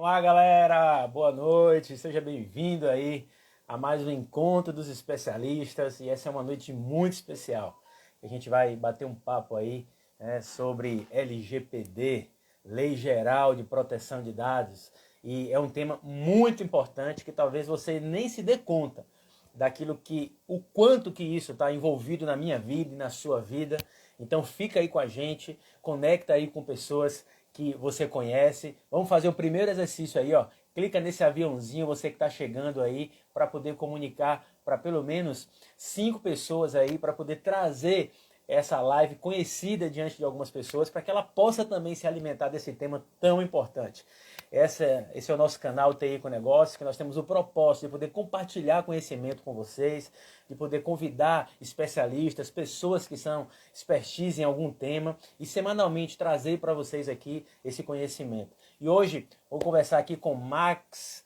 Olá, galera! Boa noite, seja bem-vindo aí a mais um encontro dos especialistas. E essa é uma noite muito especial. A gente vai bater um papo aí, né, sobre LGPD, Lei Geral de Proteção de Dados. E é um tema muito importante que talvez você nem se dê conta o quanto que isso está envolvido na minha vida e na sua vida. Então fica aí com a gente, conecta aí com pessoas que você conhece. Vamos fazer o primeiro exercício aí, ó. Clica nesse aviãozinho, você que está chegando aí, para poder comunicar para pelo menos 5 pessoas aí, para poder trazer essa live conhecida diante de algumas pessoas, para que ela possa também se alimentar desse tema tão importante. Esse é o nosso canal TI com Negócios, que nós temos o propósito de poder compartilhar conhecimento com vocês, de poder convidar especialistas, pessoas que são expertise em algum tema e semanalmente trazer para vocês aqui esse conhecimento. E hoje vou conversar aqui com Max,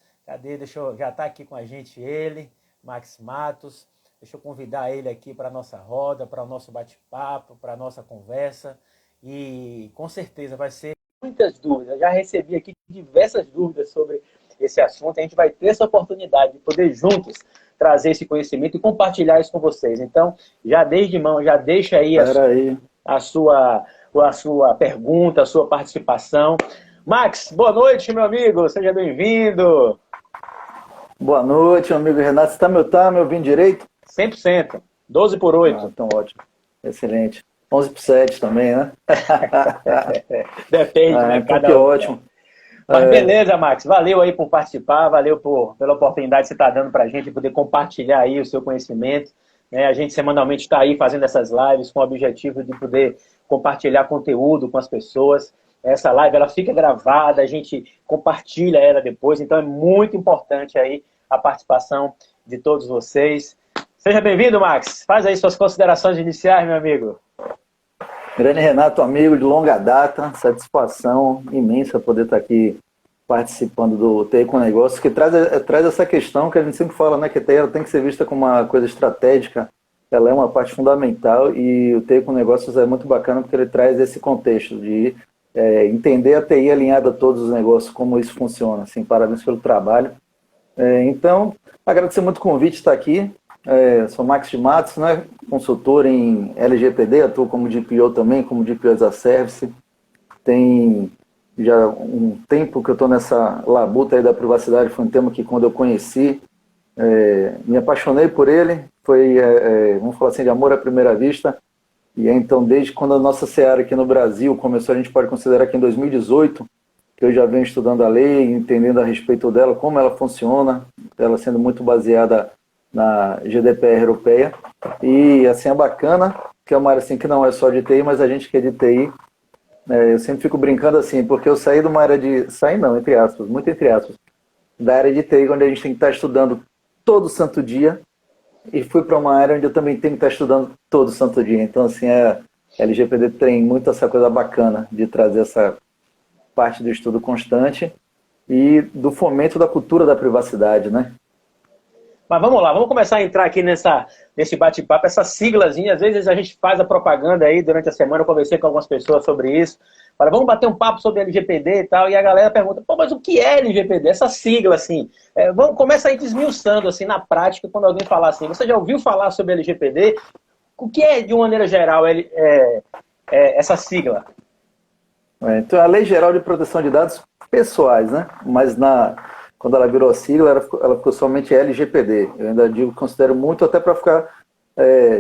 já está aqui com a gente ele, Max Matos. Deixa eu convidar ele aqui para a nossa roda, para o nosso bate-papo, para a nossa conversa. E com certeza vai ser muitas dúvidas. Eu já recebi aqui diversas dúvidas sobre esse assunto. A gente vai ter essa oportunidade de poder juntos trazer esse conhecimento e compartilhar isso com vocês. Então, já desde mão, já deixa aí a sua pergunta, a sua participação. Max, boa noite, meu amigo. Seja bem-vindo. Boa noite, meu amigo Renato. Você está me ouvindo direito? 100%. 12 por 8. Então, ótimo. Excelente. 11 por 7 também, né? Depende, né? Então, que ótimo. Mas beleza, Max. Valeu aí por participar, valeu pela oportunidade que você está dando para a gente poder compartilhar aí o seu conhecimento. Né? A gente semanalmente está aí fazendo essas lives com o objetivo de poder compartilhar conteúdo com as pessoas. Essa live ela fica gravada, a gente compartilha ela depois, então é muito importante aí a participação de todos vocês. Seja bem-vindo, Max. Faz aí suas considerações iniciais, meu amigo. Grande Renato, amigo de longa data, satisfação imensa poder estar aqui participando do TI com Negócios, que traz essa questão que a gente sempre fala, né, que a TI tem que ser vista como uma coisa estratégica, ela é uma parte fundamental e o TI com Negócios é muito bacana porque ele traz esse contexto de entender a TI alinhada a todos os negócios, como isso funciona. Assim, parabéns pelo trabalho. Então, agradecer muito o convite de estar aqui. Sou Max de Matos, né? Consultor em LGPD, atuo como DPO também, como DPO as a Service. Tem já um tempo que eu estou nessa labuta aí da privacidade, foi um tema que quando eu conheci, me apaixonei por ele, foi, vamos falar assim, de amor à primeira vista. E então, desde quando a nossa seara aqui no Brasil começou, a gente pode considerar que em 2018, que eu já venho estudando a lei, entendendo a respeito dela, como ela funciona, ela sendo muito baseada na GDPR europeia, e assim é bacana, que é uma área assim que não é só de TI, mas a gente que é de TI, eu sempre fico brincando assim, porque eu saí de uma área de, saí não, entre aspas, muito entre aspas, da área de TI, onde a gente tem que estar estudando todo santo dia, e fui para uma área onde eu também tenho que estar estudando todo santo dia, então assim, a LGPD tem muito essa coisa bacana de trazer essa parte do estudo constante e do fomento da cultura da privacidade, né? Mas vamos lá, vamos começar a entrar aqui nesse bate-papo, essa siglazinha, às vezes a gente faz a propaganda aí durante a semana, eu conversei com algumas pessoas sobre isso, fala, vamos bater um papo sobre LGPD e tal, e a galera pergunta, pô, mas o que é LGPD? Essa sigla, assim, começa aí desmiuçando, assim, na prática, quando alguém falar assim, você já ouviu falar sobre LGPD? O que é, de uma maneira geral, essa sigla? Então, a Lei Geral de Proteção de Dados Pessoais, né? Mas quando ela virou a sigla, ela ficou somente LGPD. Eu ainda digo, considero muito até para ficar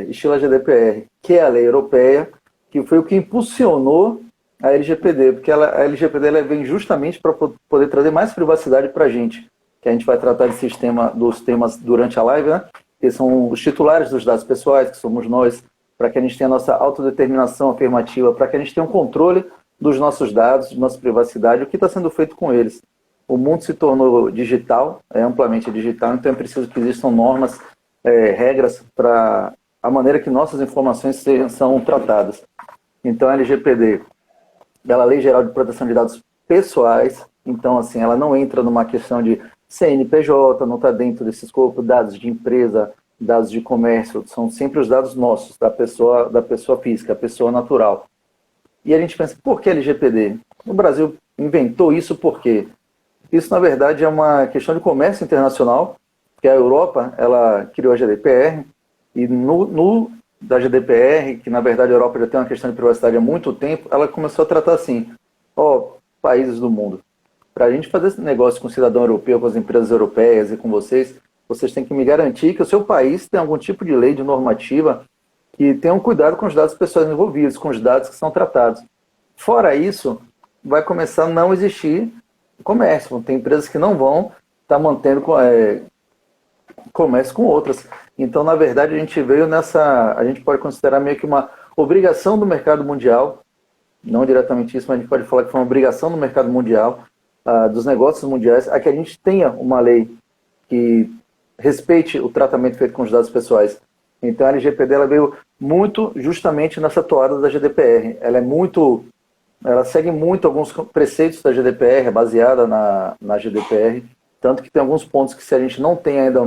estilo GDPR, que é a lei europeia, que foi o que impulsionou a LGPD, porque a LGPD ela vem justamente para poder trazer mais privacidade para a gente, que a gente vai tratar dos temas durante a live, né? Que são os titulares dos dados pessoais, que somos nós, para que a gente tenha a nossa autodeterminação afirmativa, para que a gente tenha um controle dos nossos dados, de nossa privacidade, o que está sendo feito com eles. O mundo se tornou digital, amplamente digital, então é preciso que existam normas, regras para a maneira que nossas informações são tratadas. Então a LGPD, ela é a Lei Geral de Proteção de Dados Pessoais, então assim, ela não entra numa questão de CNPJ, não está dentro desse escopo, dados de empresa, dados de comércio, são sempre os dados nossos, da pessoa física, a pessoa natural. E a gente pensa, por que LGPD? O Brasil inventou isso por quê? Isso, na verdade, é uma questão de comércio internacional, que a Europa, ela criou a GDPR, e da GDPR, que na verdade a Europa já tem uma questão de privacidade há muito tempo, ela começou a tratar assim, países do mundo, para a gente fazer esse negócio com o cidadão europeu, com as empresas europeias e com vocês têm que me garantir que o seu país tem algum tipo de lei, de normativa, que tenham cuidado com os dados pessoais envolvidos, com os dados que são tratados. Fora isso, vai começar a não existir comércio. Tem empresas que não vão estar mantendo comércio com outras. Então, na verdade, a gente veio a gente pode considerar meio que uma obrigação do mercado mundial, não diretamente isso, mas a gente pode falar que foi uma obrigação do mercado mundial, dos negócios mundiais, a que a gente tenha uma lei que respeite o tratamento feito com os dados pessoais. Então, a LGPD ela veio muito justamente nessa toada da GDPR. Ela segue muito alguns preceitos da GDPR, é baseada na GDPR, tanto que tem alguns pontos que, se a gente não tem ainda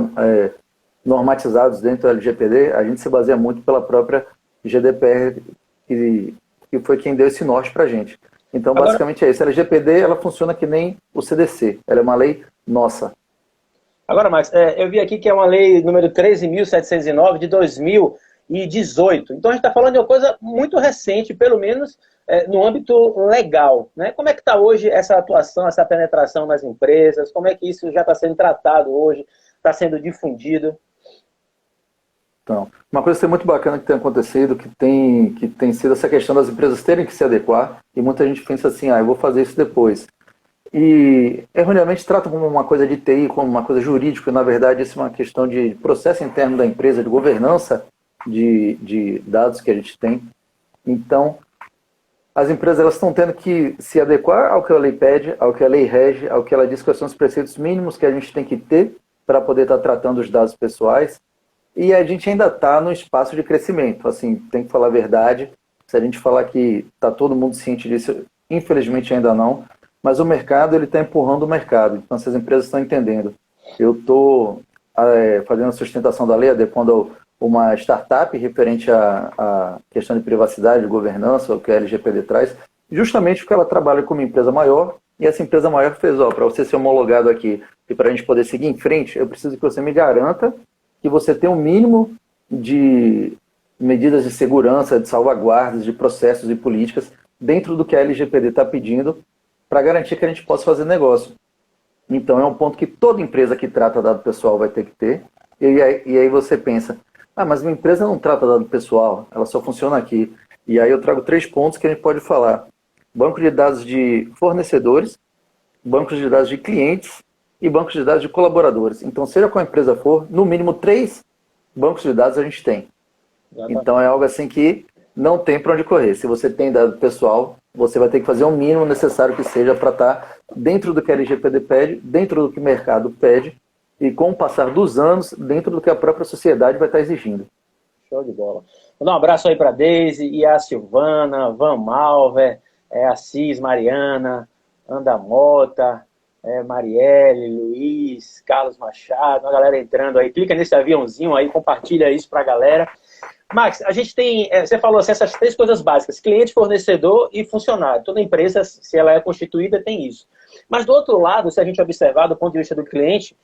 normatizados dentro da LGPD, a gente se baseia muito pela própria GDPR, que foi quem deu esse norte para a gente. Então, basicamente é isso. A LGPD ela funciona que nem o CDC, ela é uma lei nossa. Agora, Max, eu vi aqui que é uma lei número 13.709 de 2018. Então, a gente está falando de uma coisa muito recente, pelo menos no âmbito legal, né? Como é que está hoje essa atuação, essa penetração nas empresas? Como é que isso já está sendo tratado hoje, está sendo difundido? Então, uma coisa muito bacana que tem acontecido, que tem sido essa questão das empresas terem que se adequar, e muita gente pensa assim, eu vou fazer isso depois. E erroneamente trata como uma coisa de TI, como uma coisa jurídica, e na verdade isso é uma questão de processo interno da empresa, de governança de dados que a gente tem. Então, as empresas elas estão tendo que se adequar ao que a lei pede, ao que a lei rege, ao que ela diz quais são os preceitos mínimos que a gente tem que ter para poder estar tratando os dados pessoais. E a gente ainda está no espaço de crescimento, assim, tem que falar a verdade. Se a gente falar que está todo mundo ciente disso, infelizmente ainda não, mas o mercado ele está empurrando o mercado, então essas empresas estão entendendo. Eu estou fazendo a sustentação da lei, adequando uma startup referente à questão de privacidade, de governança, o que a LGPD traz, justamente porque ela trabalha com uma empresa maior, e essa empresa maior fez, para você ser homologado aqui e para a gente poder seguir em frente, eu preciso que você me garanta que você tem um mínimo de medidas de segurança, de salvaguardas, de processos e políticas dentro do que a LGPD está pedindo para garantir que a gente possa fazer negócio. Então é um ponto que toda empresa que trata dado pessoal vai ter que ter. E aí você pensa, mas uma empresa não trata dado pessoal, ela só funciona aqui. E aí eu trago 3 pontos que a gente pode falar. Banco de dados de fornecedores, bancos de dados de clientes e bancos de dados de colaboradores. Então, seja qual empresa for, no mínimo 3 bancos de dados a gente tem. Então, é algo assim que não tem para onde correr. Se você tem dado pessoal, você vai ter que fazer o mínimo necessário que seja para estar dentro do que a LGPD pede, dentro do que o mercado pede, e com o passar dos anos, dentro do que a própria sociedade vai estar exigindo. Show de bola. Vou dar um abraço aí para a Deise, e a Silvana, Van Malver, a Cis, Mariana, Anda Mota, Marielle, Luiz, Carlos Machado, uma galera entrando aí. Clica nesse aviãozinho aí, compartilha isso para a galera. Max, a gente tem, você falou assim, essas 3 coisas básicas, cliente, fornecedor e funcionário. Toda empresa, se ela é constituída, tem isso. Mas do outro lado, se a gente observar do ponto de vista do cliente,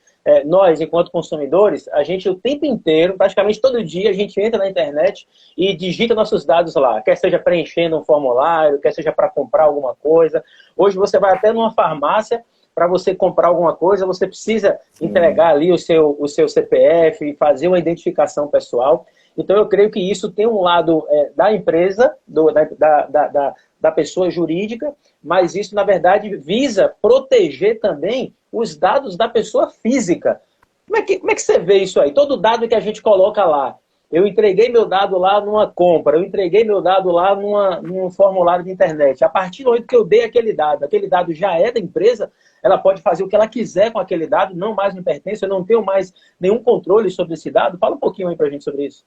nós, enquanto consumidores, a gente o tempo inteiro, praticamente todo dia, a gente entra na internet e digita nossos dados lá, quer seja preenchendo um formulário, quer seja para comprar alguma coisa. Hoje você vai até numa farmácia, para você comprar alguma coisa, você precisa entregar ali o seu CPF e fazer uma identificação pessoal. Então, eu creio que isso tem um lado da empresa, da pessoa jurídica, mas isso, na verdade, visa proteger também os dados da pessoa física. Como é que você vê isso aí? Todo dado que a gente coloca lá, eu entreguei meu dado lá numa compra, eu entreguei meu dado lá num formulário de internet. A partir do momento que eu dei aquele dado já é da empresa, ela pode fazer o que ela quiser com aquele dado, não mais me pertence, eu não tenho mais nenhum controle sobre esse dado. Fala um pouquinho aí pra gente sobre isso.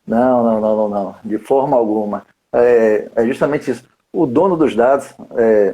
Não. De forma alguma. É justamente isso. O dono dos dados,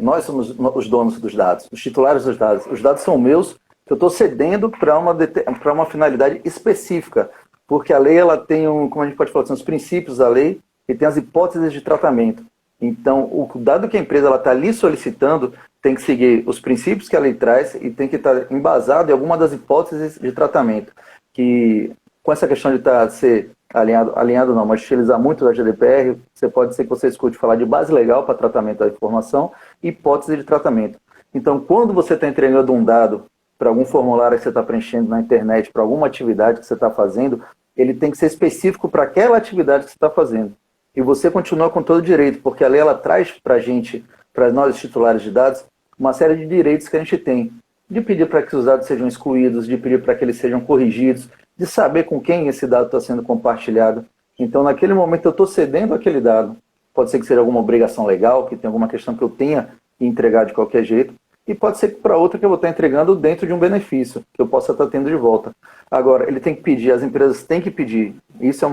nós somos os donos dos dados, os titulares dos dados. Os dados são meus, que eu estou cedendo para uma finalidade específica. Porque a lei ela tem, como a gente pode falar, são os princípios da lei e tem as hipóteses de tratamento. Então, o dado que a empresa está ali solicitando, tem que seguir os princípios que a lei traz e tem que estar embasado em alguma das hipóteses de tratamento, que com essa questão de ser alinhado não, mas utilizar muito da GDPR, pode ser que você escute falar de base legal para tratamento da informação e hipótese de tratamento. Então, quando você está entregando um dado para algum formulário que você está preenchendo na internet, para alguma atividade que você está fazendo, ele tem que ser específico para aquela atividade que você está fazendo. E você continua com todo o direito, porque a lei ela traz para a gente, para nós titulares de dados, uma série de direitos que a gente tem. De pedir para que os dados sejam excluídos, de pedir para que eles sejam corrigidos, de saber com quem esse dado está sendo compartilhado. Então, naquele momento, eu estou cedendo aquele dado. Pode ser que seja alguma obrigação legal, que tenha alguma questão que eu tenha que entregar de qualquer jeito, e pode ser que para outra que eu vou estar entregando dentro de um benefício, que eu possa estar tendo de volta. Agora, ele tem que pedir, as empresas têm que pedir. Isso é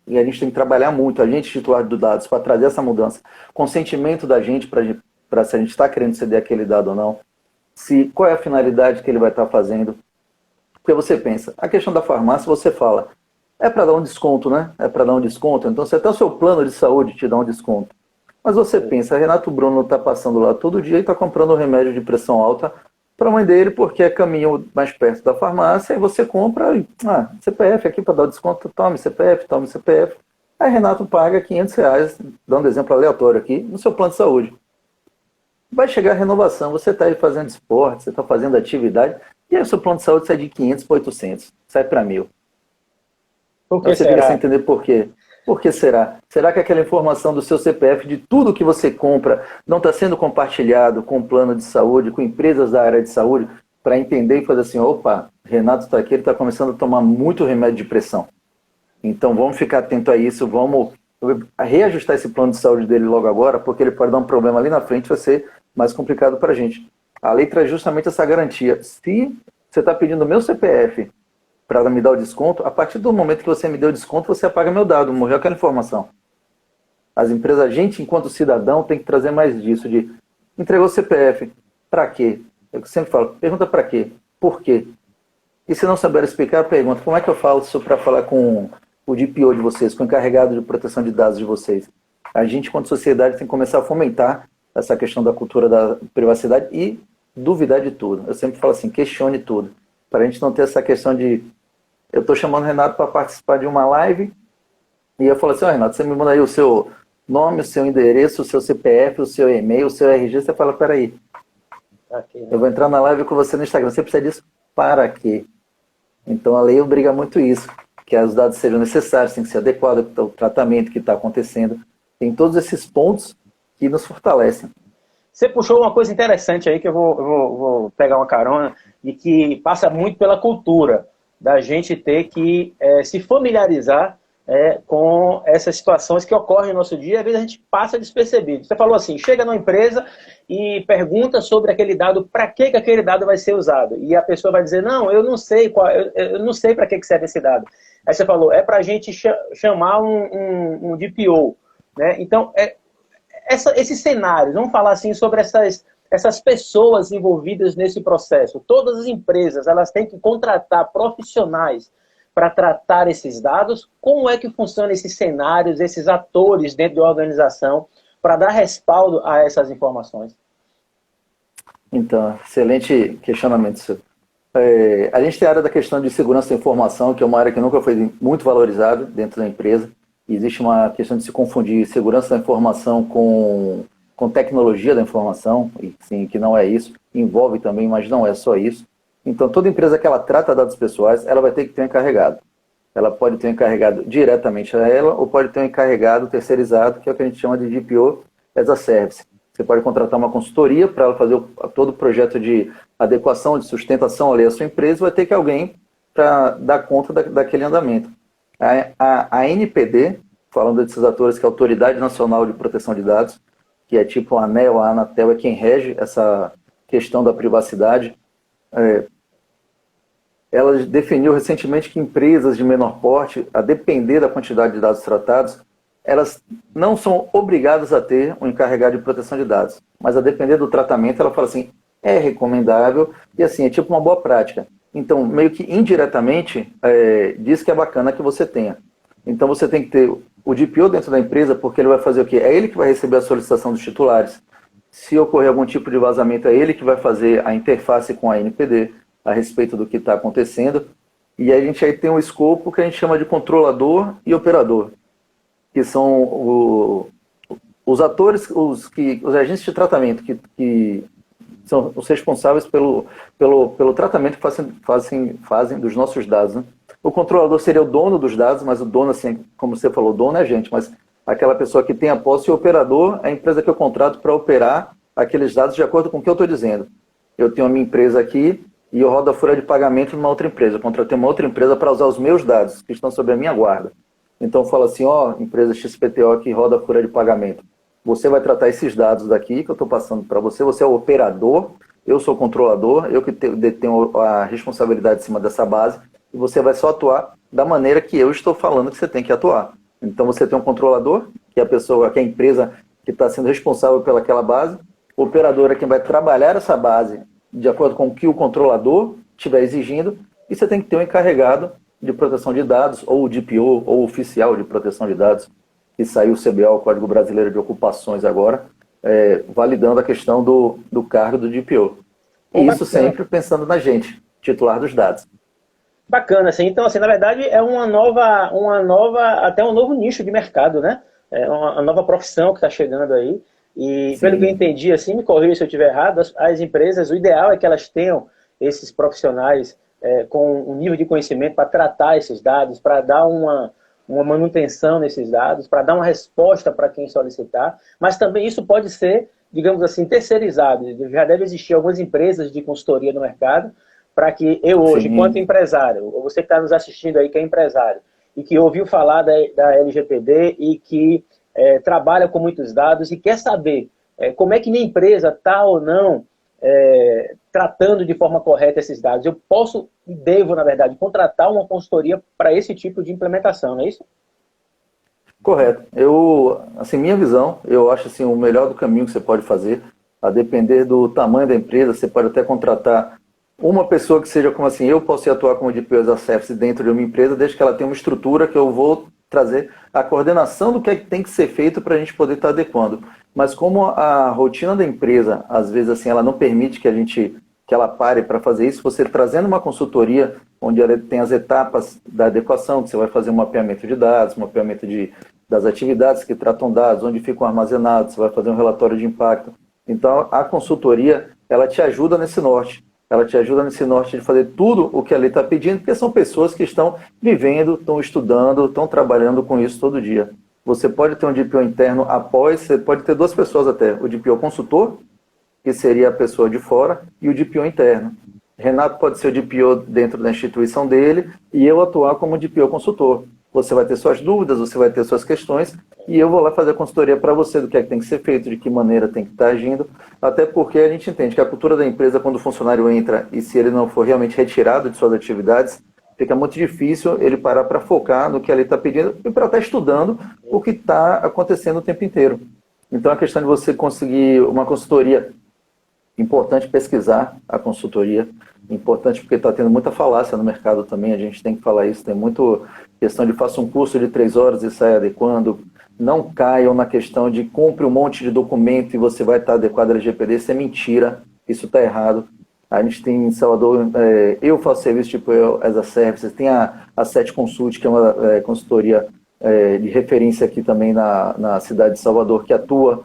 e a gente tem que trabalhar muito, a gente titular de dados, para trazer essa mudança. Consentimento da gente para se a gente está querendo ceder aquele dado ou não. Qual é a finalidade que ele vai estar fazendo. Porque você pensa, a questão da farmácia, você fala, é para dar um desconto, né? É para dar um desconto. Então, se até o seu plano de saúde te dá um desconto. Mas você pensa, Renato Bruno está passando lá todo dia e está comprando um remédio de pressão alta para a mãe dele, porque é caminho mais perto da farmácia, e você compra, CPF aqui para dar o desconto, tome CPF. Aí Renato paga R$500, dando exemplo aleatório aqui, no seu plano de saúde. Vai chegar a renovação, você está aí fazendo esporte, você está fazendo atividade, e aí o seu plano de saúde sai de 500 para 800, sai para 1.000. Por que você será? Fica sem entender por quê. Por que será? Será que aquela informação do seu CPF, de tudo que você compra, não está sendo compartilhado com o plano de saúde, com empresas da área de saúde, para entender e fazer assim, opa, Renato está aqui, ele está começando a tomar muito remédio de pressão. Então vamos ficar atento a isso, vamos reajustar esse plano de saúde dele logo agora, porque ele pode dar um problema ali na frente, vai ser mais complicado para a gente. A lei traz justamente essa garantia. Se você está pedindo o meu CPF para me dar o desconto, a partir do momento que você me deu o desconto, você apaga meu dado, morreu aquela informação. As empresas, a gente, enquanto cidadão, tem que trazer mais disso, de entregou o CPF, para quê? Eu sempre falo, pergunta para quê? Por quê? E se não souber explicar, pergunta, como é que eu falo isso para falar com o DPO de vocês, com o encarregado de proteção de dados de vocês? A gente, enquanto sociedade, tem que começar a fomentar essa questão da cultura da privacidade e duvidar de tudo. Eu sempre falo assim, questione tudo, para a gente não ter essa questão de eu estou chamando o Renato para participar de uma live e eu falo assim, Renato, você me manda aí o seu nome, o seu endereço, o seu CPF, o seu e-mail, o seu RG, você fala, peraí, eu vou entrar na live com você no Instagram, você precisa disso para quê? Então a lei obriga muito isso, que os dados sejam necessários, tem que ser adequado ao tratamento que está acontecendo, tem todos esses pontos que nos fortalecem. Você puxou uma coisa interessante aí que eu vou pegar uma carona e que passa muito pela cultura da gente ter que se familiarizar com essas situações que ocorrem no nosso dia, às vezes a gente passa despercebido. Você falou assim, chega numa empresa e pergunta sobre aquele dado, para que aquele dado vai ser usado? E a pessoa vai dizer, não, eu não sei eu não sei para que serve esse dado. Aí você falou, é para a gente chamar um DPO. Né? Então, esses cenários, vamos falar assim sobre essas pessoas envolvidas nesse processo. Todas as empresas, elas têm que contratar profissionais para tratar esses dados. Como é que funcionam esses cenários, esses atores dentro da organização para dar respaldo a essas informações? Então, excelente questionamento, senhor. A gente tem a área da questão de segurança da informação, que é uma área que nunca foi muito valorizada dentro da empresa. Existe uma questão de se confundir segurança da informação com tecnologia da informação, e sim, que não é isso. Envolve também, mas não é só isso. Então, toda empresa que ela trata dados pessoais, ela vai ter que ter um encarregado. Ela pode ter um encarregado diretamente a ela, ou pode ter um encarregado terceirizado, que é o que a gente chama de DPO as a Service. Você pode contratar uma consultoria para ela fazer todo o projeto de adequação, de sustentação ali à sua empresa, vai ter que alguém para dar conta daquele andamento. A ANPD, falando desses atores, que é a Autoridade Nacional de Proteção de Dados, que é tipo a ANEL, a Anatel, é quem rege essa questão da privacidade. Ela definiu recentemente que empresas de menor porte, a depender da quantidade de dados tratados, elas não são obrigadas a ter um encarregado de proteção de dados. Mas a depender do tratamento, ela fala assim, é recomendável e assim, é tipo uma boa prática. Então, meio que indiretamente, diz que é bacana que você tenha. Então, você tem que ter o DPO dentro da empresa, porque ele vai fazer o quê? É ele que vai receber a solicitação dos titulares. Se ocorrer algum tipo de vazamento, é ele que vai fazer a interface com a ANPD a respeito do que está acontecendo. E a gente aí tem um escopo que a gente chama de controlador e operador, que são os atores, os agentes de tratamento que são os responsáveis pelo tratamento que fazem dos nossos dados. Né? O controlador seria o dono dos dados, mas o dono, assim, como você falou, o dono é a gente, mas aquela pessoa que tem a posse, e o operador é a empresa que eu contrato para operar aqueles dados de acordo com o que eu estou dizendo. Eu tenho a minha empresa aqui e eu rodo a folha de pagamento numa outra empresa. Eu contratei uma outra empresa para usar os meus dados, que estão sob a minha guarda. Então eu falo assim, empresa XPTO que roda a folha de pagamento. Você vai tratar esses dados daqui que eu estou passando para você. Você é o operador, eu sou o controlador, eu que detenho a responsabilidade em cima dessa base. E você vai só atuar da maneira que eu estou falando que você tem que atuar. Então você tem um controlador, que é a pessoa, que é a empresa que está sendo responsável pelaquela base. O operador é quem vai trabalhar essa base de acordo com o que o controlador estiver exigindo. E você tem que ter um encarregado de proteção de dados, ou o DPO, ou oficial de proteção de dados, que saiu o CBO, o Código Brasileiro de Ocupações agora, validando a questão do cargo do DPO. E isso sempre pensando na gente, titular dos dados. Bacana, assim. Então, assim, na verdade, é uma nova, até um novo nicho de mercado, né? É uma nova profissão que está chegando aí. E, sim, pelo que eu entendi, assim, me corrija se eu estiver errado, as empresas, o ideal é que elas tenham esses profissionais com um nível de conhecimento para tratar esses dados, para dar uma manutenção nesses dados, para dar uma resposta para quem solicitar, mas também isso pode ser, digamos assim, terceirizado. Já deve existir algumas empresas de consultoria no mercado para que eu hoje, sim, enquanto empresário, ou você que está nos assistindo aí que é empresário, e que ouviu falar da LGPD e que trabalha com muitos dados e quer saber como é que minha empresa está ou não tratando de forma correta esses dados. Eu posso e devo, na verdade, contratar uma consultoria para esse tipo de implementação, não é isso? Correto. Assim, minha visão, eu acho assim, o melhor do caminho que você pode fazer, a depender do tamanho da empresa, você pode até contratar uma pessoa que seja como assim, eu posso atuar como DPO as a Service dentro de uma empresa, desde que ela tenha uma estrutura que eu vou trazer a coordenação do que é que tem que ser feito para a gente poder estar adequando. Mas como a rotina da empresa, às vezes assim, ela não permite que ela pare para fazer isso, você trazendo uma consultoria onde ela tem as etapas da adequação, que você vai fazer um mapeamento de dados, mapeamento das atividades que tratam dados, onde ficam armazenados, você vai fazer um relatório de impacto. Então, a consultoria, ela te ajuda nesse norte. Ela te ajuda nesse norte de fazer tudo o que a lei está pedindo, porque são pessoas que estão vivendo, estão estudando, estão trabalhando com isso todo dia. Você pode ter um DPO interno após, você pode ter duas pessoas até, o DPO consultor, que seria a pessoa de fora, e o DPO interno. Renato pode ser o DPO dentro da instituição dele, e eu atuar como DPO consultor. Você vai ter suas dúvidas, você vai ter suas questões, e eu vou lá fazer a consultoria para você do que é que tem que ser feito, de que maneira tem que estar agindo, até porque a gente entende que a cultura da empresa, quando o funcionário entra, e se ele não for realmente retirado de suas atividades, fica muito difícil ele parar para focar no que ele está pedindo e para estar estudando o que está acontecendo o tempo inteiro. Então, a questão de você conseguir uma consultoria, importante pesquisar a consultoria, importante porque está tendo muita falácia no mercado também, a gente tem que falar isso, tem muito questão de faça um curso de 3 horas e saia adequando, não caiam na questão de compre um monte de documento e você vai estar adequado à LGPD, isso é mentira, isso está errado. A gente tem em Salvador, eu faço serviço tipo as a Service, tem a SET Consult, que é uma consultoria de referência aqui também na cidade de Salvador, que atua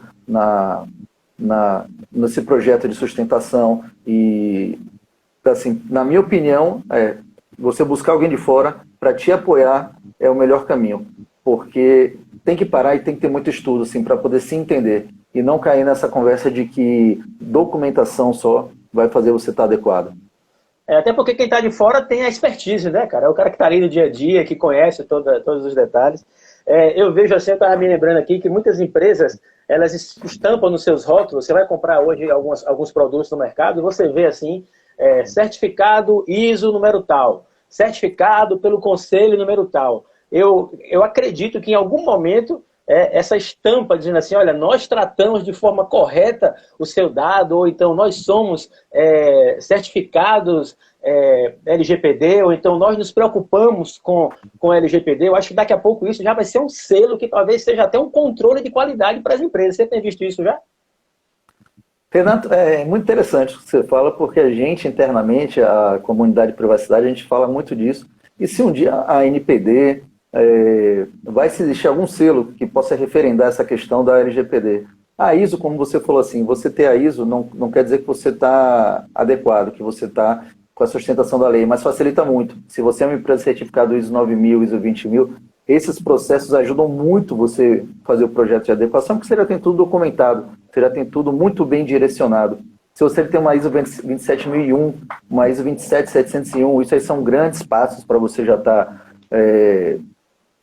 nesse projeto de sustentação e, assim, na minha opinião, você buscar alguém de fora para te apoiar é o melhor caminho, porque tem que parar e tem que ter muito estudo assim, para poder se entender e não cair nessa conversa de que documentação só vai fazer você estar adequado. Até porque quem está de fora tem a expertise, né, cara? É o cara que está ali no dia a dia, que conhece todos os detalhes. Eu vejo assim, eu estava me lembrando aqui, que muitas empresas, elas estampam nos seus rótulos, você vai comprar hoje alguns produtos no mercado, você vê assim, certificado ISO número tal, certificado pelo conselho número tal. Eu acredito que em algum momento essa estampa dizendo assim, olha, nós tratamos de forma correta o seu dado, ou então nós somos certificados LGPD, ou então nós nos preocupamos com LGPD, eu acho que daqui a pouco isso já vai ser um selo que talvez seja até um controle de qualidade para as empresas. Você tem visto isso já? Renato, é muito interessante o que você fala, porque a gente internamente, a comunidade de privacidade, a gente fala muito disso. E se um dia a NPD vai se existir algum selo que possa referendar essa questão da LGPD? A ISO, como você falou assim, você ter a ISO não quer dizer que você está adequado, que você está com a sustentação da lei, mas facilita muito. Se você é uma empresa certificada ISO 9000, ISO 20000, esses processos ajudam muito você fazer o projeto de adequação, porque você já tem tudo documentado, você já tem tudo muito bem direcionado. Se você tem uma ISO 27001, uma ISO 27701, isso aí são grandes passos para você já estar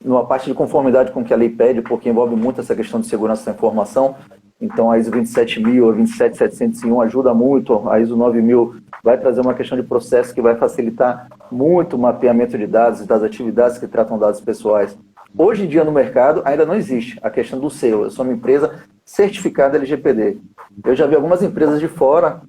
numa parte de conformidade com o que a lei pede, porque envolve muito essa questão de segurança da informação. Então a ISO 27000, a 27701 ajuda muito, a ISO 9000 vai trazer uma questão de processo que vai facilitar muito o mapeamento de dados e das atividades que tratam dados pessoais. Hoje em dia no mercado ainda não existe a questão do selo. Eu sou uma empresa certificada LGPD. Eu já vi algumas empresas de fora,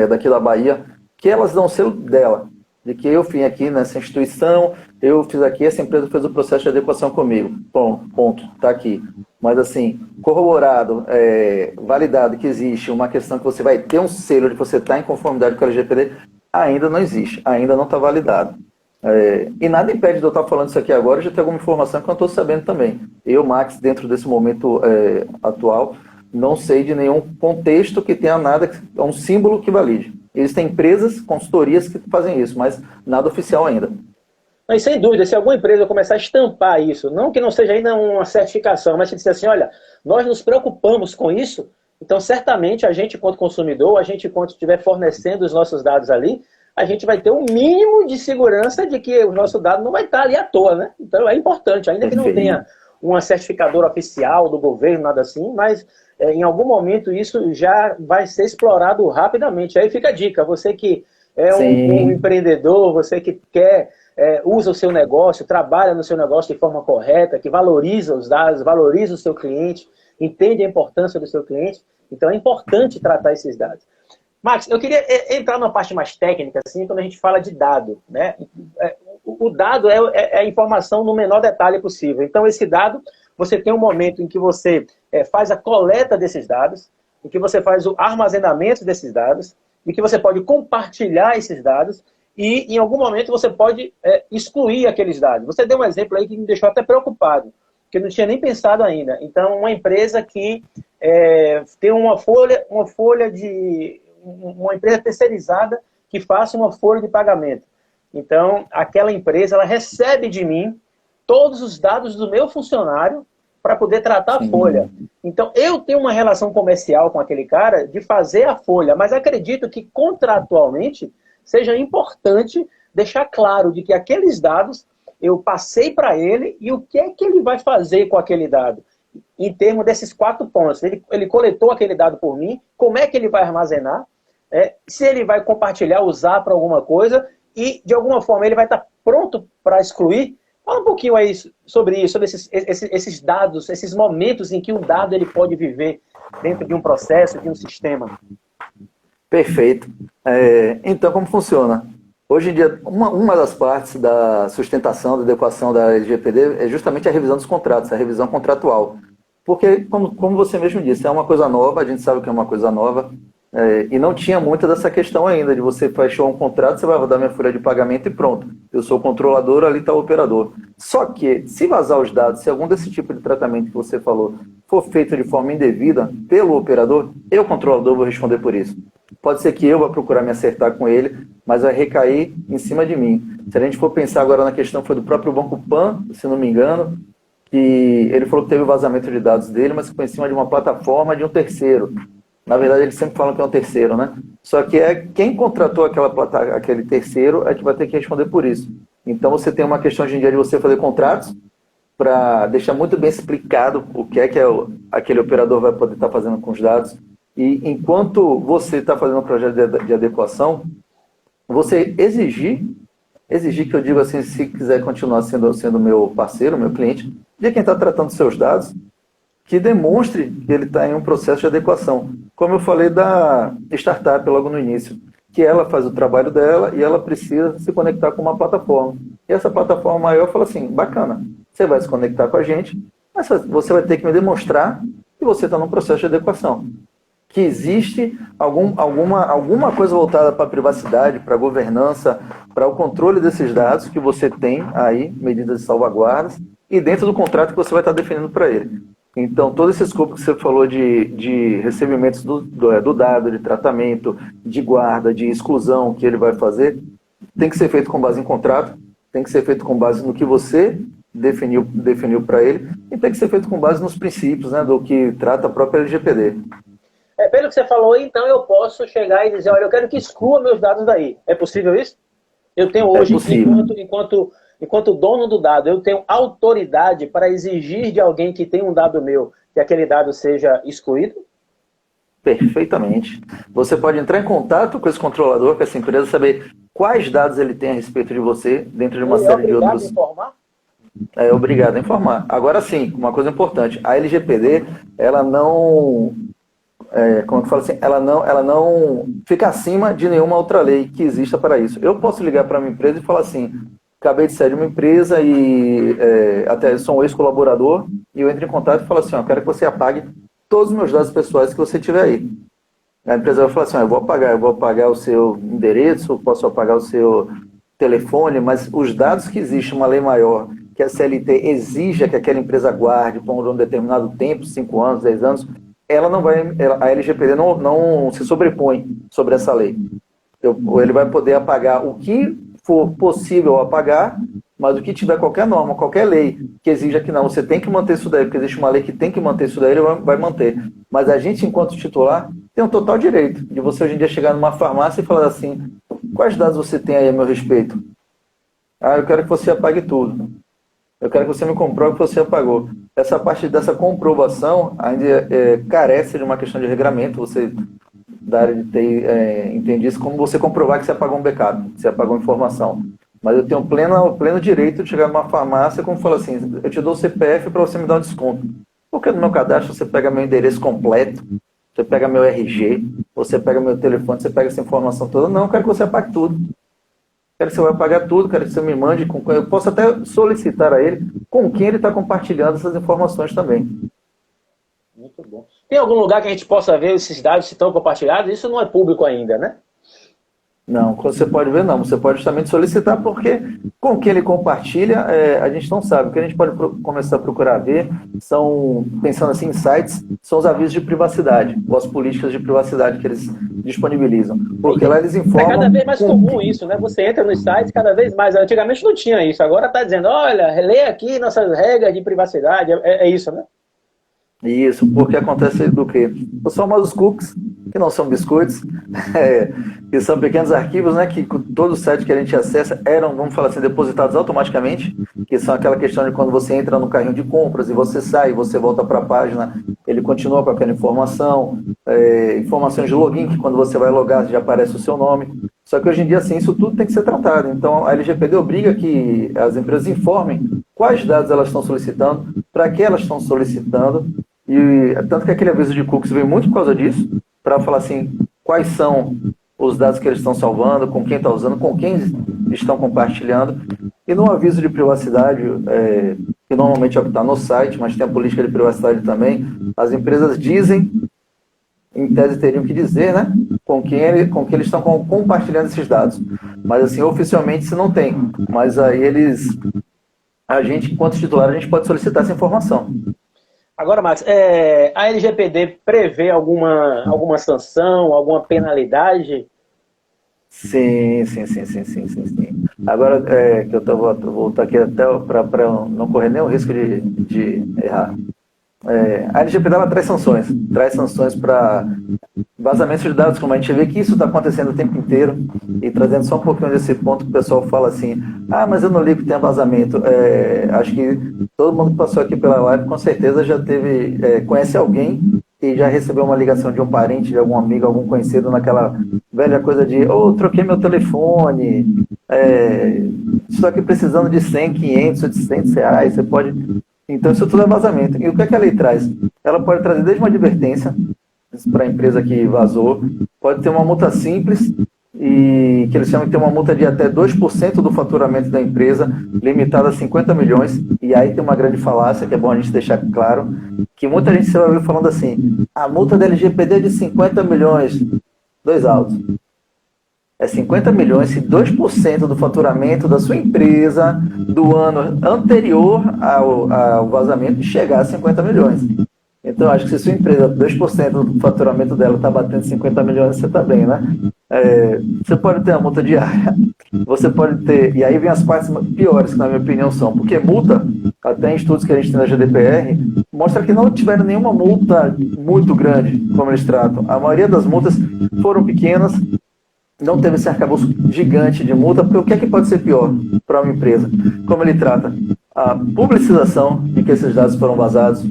daqui da Bahia, que elas dão o selo dela, de que eu vim aqui nessa instituição, eu fiz aqui, essa empresa fez o processo de adequação comigo. Bom, ponto, está aqui. Mas assim, corroborado, validado que existe uma questão que você vai ter um selo de que você está em conformidade com a LGPD, ainda não existe, ainda não está validado. E nada impede de eu estar falando isso aqui agora, já tem alguma informação que eu não estou sabendo também. Eu, Max, dentro desse momento atual, não sei de nenhum contexto que tenha nada, um símbolo que valide. Existem empresas, consultorias que fazem isso, mas nada oficial ainda. Mas sem dúvida, se alguma empresa começar a estampar isso, não que não seja ainda uma certificação, mas que disser assim, olha, nós nos preocupamos com isso, então certamente a gente, enquanto consumidor, a gente, enquanto estiver fornecendo os nossos dados ali, a gente vai ter um mínimo de segurança de que o nosso dado não vai estar ali à toa, né? Então é importante, ainda que não tenha uma certificadora oficial do governo, nada assim, mas em algum momento isso já vai ser explorado rapidamente. Aí fica a dica, você que é um empreendedor, você que quer, usa o seu negócio, trabalha no seu negócio de forma correta, que valoriza os dados, valoriza o seu cliente, entende a importância do seu cliente, então é importante tratar esses dados. Max, eu queria entrar numa parte mais técnica, assim, quando a gente fala de dado, né? O dado é a informação no menor detalhe possível. Então, esse dado, você tem um momento em que você faz a coleta desses dados, em que você faz o armazenamento desses dados, em que você pode compartilhar esses dados e, em algum momento, você pode excluir aqueles dados. Você deu um exemplo aí que me deixou até preocupado, que eu não tinha nem pensado ainda. Então, uma empresa que tem uma empresa terceirizada que faça uma folha de pagamento. Então, aquela empresa, ela recebe de mim todos os dados do meu funcionário para poder tratar a folha. Então, eu tenho uma relação comercial com aquele cara de fazer a folha, mas acredito que, contratualmente, seja importante deixar claro de que aqueles dados eu passei para ele e o que é que ele vai fazer com aquele dado. Em termos desses 4 pontos. Ele coletou aquele dado por mim, como é que ele vai armazenar, se ele vai compartilhar, usar para alguma coisa e, de alguma forma, ele vai estar pronto para excluir. Fala um pouquinho aí sobre isso, sobre esses dados, esses momentos em que um dado ele pode viver dentro de um processo, de um sistema. Perfeito. Então, como funciona? Hoje em dia, uma das partes da sustentação, da adequação da LGPD é justamente a revisão dos contratos, a revisão contratual. Porque, como você mesmo disse, é uma coisa nova, a gente sabe que é uma coisa nova, e não tinha muita dessa questão ainda, de você fechou um contrato, você vai rodar minha folha de pagamento e pronto. Eu sou o controlador, ali está o operador. Só que, se vazar os dados, se algum desse tipo de tratamento que você falou for feito de forma indevida pelo operador, eu, controlador, vou responder por isso. Pode ser que eu vá procurar me acertar com ele, mas vai recair em cima de mim. Se a gente for pensar agora na questão, foi do próprio Banco Pan, se não me engano, que ele falou que teve o vazamento de dados dele, mas foi em cima de uma plataforma de um terceiro. Na verdade, eles sempre falam que é um terceiro, né? Só que quem contratou aquele terceiro é que vai ter que responder por isso. Então, você tem uma questão hoje em dia de você fazer contratos para deixar muito bem explicado o que aquele operador vai poder estar fazendo com os dados. E enquanto você está fazendo um projeto de adequação, você exigir que eu digo assim, se quiser continuar sendo meu parceiro, meu cliente, de quem está tratando seus dados, que demonstre que ele está em um processo de adequação. Como eu falei da startup logo no início, que ela faz o trabalho dela e ela precisa se conectar com uma plataforma. E essa plataforma maior fala assim, bacana, você vai se conectar com a gente, mas você vai ter que me demonstrar que você está num processo de adequação. que existe alguma coisa voltada para a privacidade, para a governança, para o controle desses dados que você tem aí, medidas de salvaguardas, e dentro do contrato que você vai estar definindo para ele. Então, todo esse escopo que você falou de recebimentos do dado, de tratamento, de guarda, de exclusão que ele vai fazer, tem que ser feito com base em contrato, tem que ser feito com base no que você definiu para ele, e tem que ser feito com base nos princípios, né, do que trata a própria LGPD. Pelo que você falou, então eu posso chegar e dizer, olha, eu quero que exclua meus dados daí. É possível isso? Eu tenho hoje, enquanto dono do dado, eu tenho autoridade para exigir de alguém que tem um dado meu que aquele dado seja excluído? Perfeitamente. Você pode entrar em contato com esse controlador, com essa empresa, saber quais dados ele tem a respeito de você, dentro de uma série de outros... É obrigado a informar? É obrigado a informar. Agora sim, uma coisa importante, a LGPD, ela não... como eu falo assim, ela não fica acima de nenhuma outra lei que exista para isso. Eu posso ligar para a minha empresa e falar assim, acabei de sair de uma empresa e até sou um ex-colaborador, e eu entro em contato e falo assim, quero que você apague todos os meus dados pessoais que você tiver aí. A empresa vai falar assim, eu vou apagar o seu endereço, posso apagar o seu telefone, mas os dados que existe uma lei maior, que a CLT exija que aquela empresa guarde por um determinado tempo, 5 anos, 10 anos, ela não vai, a LGPD não se sobrepõe sobre essa lei. Ele vai poder apagar o que for possível apagar, mas o que tiver qualquer norma, qualquer lei que exija que não, você tem que manter isso daí, porque existe uma lei que tem que manter isso daí, ele vai manter. Mas a gente, enquanto titular, tem um total direito de você hoje em dia chegar numa farmácia e falar assim, quais dados você tem aí a meu respeito? Eu quero que você apague tudo. Eu quero que você me comprove que você apagou. Essa parte dessa comprovação ainda carece de uma questão de regramento. Você, da área de TI, entende isso como você comprovar que você apagou um backup, que você apagou informação. Mas eu tenho pleno direito de chegar numa farmácia e falar assim, eu te dou o CPF para você me dar um desconto. Porque no meu cadastro você pega meu endereço completo, você pega meu RG, você pega meu telefone, você pega essa informação toda. Não, eu quero que você apague tudo. Quero que você vai pagar tudo, quero que você me mande. Eu posso até solicitar a ele com quem ele está compartilhando essas informações também. Muito bom. Tem algum lugar que a gente possa ver esses dados se estão compartilhados? Isso não é público ainda, né? Não, você pode ver não. Você pode justamente solicitar, porque com quem ele compartilha, a gente não sabe. O que a gente pode começar a procurar ver são, pensando assim em sites, são os avisos de privacidade, ou as políticas de privacidade que eles disponibilizam. Porque lá eles informam... É cada vez mais comum isso, né? Você entra nos sites cada vez mais. Antigamente não tinha isso. Agora está dizendo, olha, lê aqui nossas regras de privacidade. É isso, né? Isso, porque acontece do quê? Os famosos cookies, que não são biscoitos, que são pequenos arquivos, né, que todo site que a gente acessa eram, vamos falar assim, depositados automaticamente, que são aquela questão de quando você entra no carrinho de compras e você sai, você volta para a página, ele continua com aquela informação, informações de login, que quando você vai logar já aparece o seu nome. Só que hoje em dia, assim, isso tudo tem que ser tratado. Então, a LGPD obriga que as empresas informem quais dados elas estão solicitando, para que elas estão solicitando, e tanto que aquele aviso de cookies veio muito por causa disso, para falar assim, quais são os dados que eles estão salvando, com quem está usando, com quem estão compartilhando. E no aviso de privacidade, que normalmente é o que está no site, mas tem a política de privacidade também, as empresas dizem, em tese teriam que dizer, né, com quem eles estão compartilhando esses dados. Mas assim, oficialmente isso não tem. Mas aí a gente, enquanto titular, a gente pode solicitar essa informação. Agora, Max, a LGPD prevê alguma sanção, alguma penalidade? Sim. Agora, que eu vou voltar aqui até para não correr nenhum risco de errar. A LGPD ela traz sanções para vazamentos de dados, como a gente vê que isso está acontecendo o tempo inteiro, e trazendo só um pouquinho desse ponto que o pessoal fala assim, mas eu não ligo que tem vazamento. Acho que todo mundo que passou aqui pela live com certeza já conhece alguém que já recebeu uma ligação de um parente, de algum amigo, algum conhecido, naquela velha coisa de, troquei meu telefone, estou aqui precisando de 100, 500, 800 reais, você pode... Então, isso tudo é vazamento. E o que a lei traz? Ela pode trazer desde uma advertência para a empresa que vazou, pode ter uma multa simples, e que eles chamam de ter uma multa de até 2% do faturamento da empresa, limitada a 50 milhões, e aí tem uma grande falácia, que é bom a gente deixar claro, que muita gente se vai ouvir falando assim, a multa da LGPD é de 50 milhões, dois altos. É 50 milhões se 2% do faturamento da sua empresa do ano anterior ao vazamento chegar a 50 milhões. Então, acho que se sua empresa, 2% do faturamento dela está batendo 50 milhões, você está bem, né? Você pode ter a multa diária, você pode ter... E aí vem as partes piores, que na minha opinião são, porque multa, até em estudos que a gente tem na GDPR, mostra que não tiveram nenhuma multa muito grande, como eles tratam. A maioria das multas foram pequenas, não teve esse arcabouço gigante de multa, porque o que é que pode ser pior para uma empresa? Como ele trata? A publicização de que esses dados foram vazados.